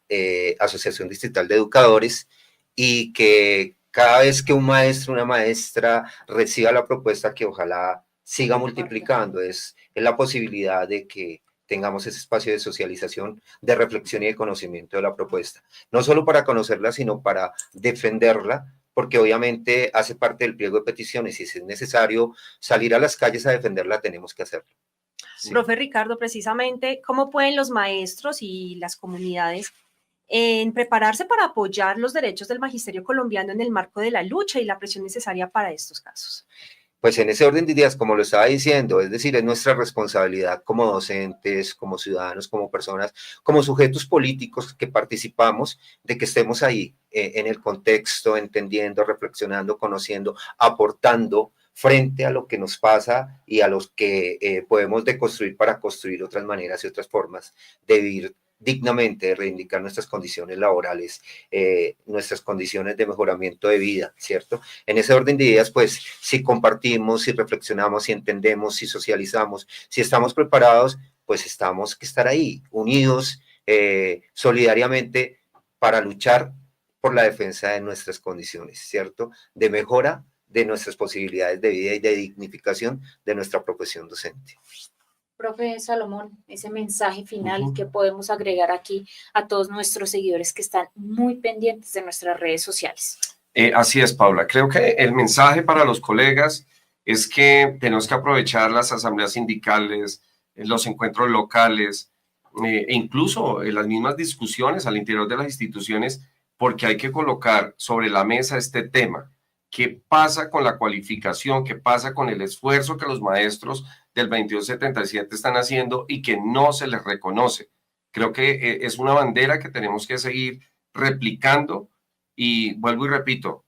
Asociación Distrital de Educadores, y que cada vez que un maestro, una maestra reciba la propuesta, que ojalá siga multiplicando, es la posibilidad de que tengamos ese espacio de socialización, de reflexión y de conocimiento de la propuesta. No solo para conocerla, sino para defenderla, porque obviamente hace parte del pliego de peticiones, y si es necesario salir a las calles a defenderla, tenemos que hacerlo. Sí. Profe Ricardo, precisamente, ¿cómo pueden los maestros y las comunidades en prepararse para apoyar los derechos del magisterio colombiano en el marco de la lucha y la presión necesaria para estos casos? Pues en ese orden de ideas, como lo estaba diciendo, es decir, es nuestra responsabilidad como docentes, como ciudadanos, como personas, como sujetos políticos que participamos, de que estemos ahí en el contexto, entendiendo, reflexionando, conociendo, aportando frente a lo que nos pasa y a los que podemos deconstruir para construir otras maneras y otras formas de vivir dignamente, de reivindicar nuestras condiciones laborales, nuestras condiciones de mejoramiento de vida, ¿cierto? En ese orden de ideas, pues, si compartimos, si reflexionamos, si entendemos, si socializamos, si estamos preparados, pues estamos que estar ahí, unidos, solidariamente, para luchar por la defensa de nuestras condiciones, ¿cierto? De mejora de nuestras posibilidades de vida y de dignificación de nuestra profesión docente. Profe Salomón, ese mensaje final que podemos agregar aquí a todos nuestros seguidores que están muy pendientes de nuestras redes sociales. Así es, Paula. Creo que el mensaje para los colegas es que tenemos que aprovechar las asambleas sindicales, los encuentros locales, e incluso las mismas discusiones al interior de las instituciones, porque hay que colocar sobre la mesa este tema. ¿Qué pasa con la cualificación? ¿Qué pasa con el esfuerzo que los maestros del 2277 están haciendo y que no se les reconoce? Creo que es una bandera que tenemos que seguir replicando, y vuelvo y repito,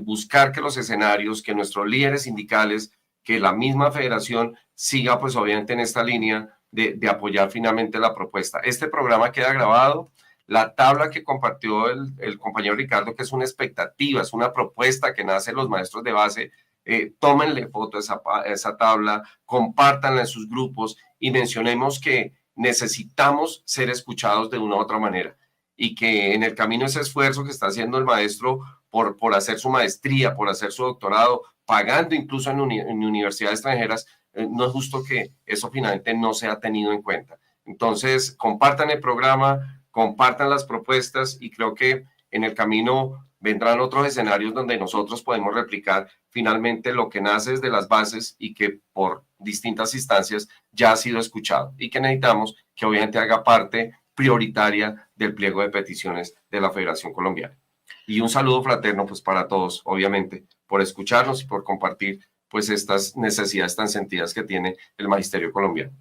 buscar que los escenarios, que nuestros líderes sindicales, que la misma federación siga pues obviamente en esta línea de apoyar finalmente la propuesta. Este programa queda grabado. La tabla que compartió el compañero Ricardo, que es una expectativa, es una propuesta que nace en los maestros de base, tómenle foto a esa tabla, compártanla en sus grupos y mencionemos que necesitamos ser escuchados de una u otra manera, y que en el camino ese esfuerzo que está haciendo el maestro por hacer su maestría, por hacer su doctorado, pagando incluso en universidades extranjeras, no es justo que eso finalmente no sea tenido en cuenta. Entonces, compartan el programa, compartan las propuestas, y creo que en el camino vendrán otros escenarios donde nosotros podemos replicar finalmente lo que nace desde las bases y que por distintas instancias ya ha sido escuchado, y que necesitamos que obviamente haga parte prioritaria del pliego de peticiones de la Federación Colombiana. Y un saludo fraterno pues para todos, obviamente, por escucharnos y por compartir pues estas necesidades tan sentidas que tiene el magisterio colombiano.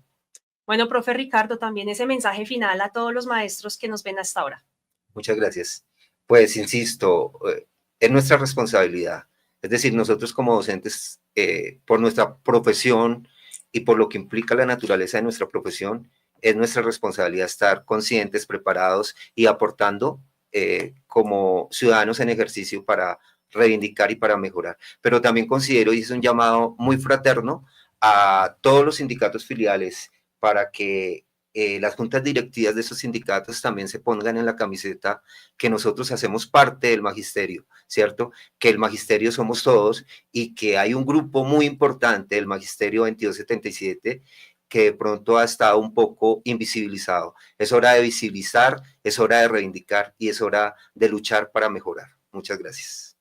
Bueno, profe Ricardo, también ese mensaje final a todos los maestros que nos ven hasta ahora. Muchas gracias. Pues, insisto, es nuestra responsabilidad. Es decir, nosotros como docentes, por nuestra profesión y por lo que implica la naturaleza de nuestra profesión, es nuestra responsabilidad estar conscientes, preparados y aportando como ciudadanos en ejercicio para reivindicar y para mejorar. Pero también considero, y es un llamado muy fraterno a todos los sindicatos filiales, para que las juntas directivas de esos sindicatos también se pongan en la camiseta que nosotros hacemos parte del magisterio, ¿cierto? Que el magisterio somos todos, y que hay un grupo muy importante del magisterio 2277 que de pronto ha estado un poco invisibilizado. Es hora de visibilizar, es hora de reivindicar y es hora de luchar para mejorar. Muchas gracias.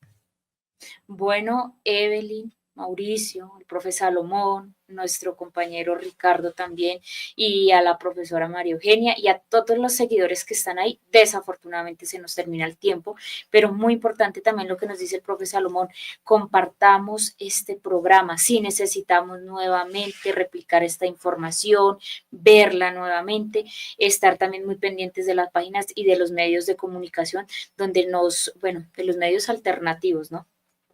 Bueno, Evelyn, Mauricio, el profe Salomón, nuestro compañero Ricardo también, y a la profesora María Eugenia y a todos los seguidores que están ahí. Desafortunadamente se nos termina el tiempo, pero muy importante también lo que nos dice el profe Salomón, compartamos este programa. Si necesitamos nuevamente replicar esta información, verla nuevamente, estar también muy pendientes de las páginas y de los medios de comunicación donde de los medios alternativos, ¿no?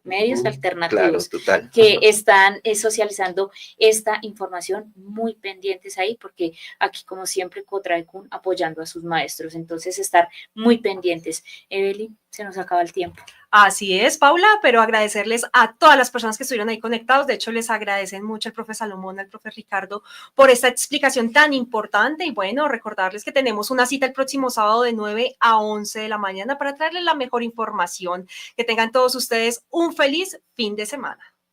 Medios Claro, alternativos total. que están socializando esta información, muy pendientes ahí, porque aquí, como siempre, Cotraecun apoyando a sus maestros. Entonces, estar muy pendientes. Evelyn, se nos acaba el tiempo. Así es, Paula, pero agradecerles a todas las personas que estuvieron ahí conectados. De hecho, les agradecen mucho al profe Salomón, al profe Ricardo, por esta explicación tan importante. Y bueno, recordarles que tenemos una cita el próximo sábado de 9 a 11 de la mañana para traerles la mejor información. Que tengan todos ustedes un feliz fin de semana.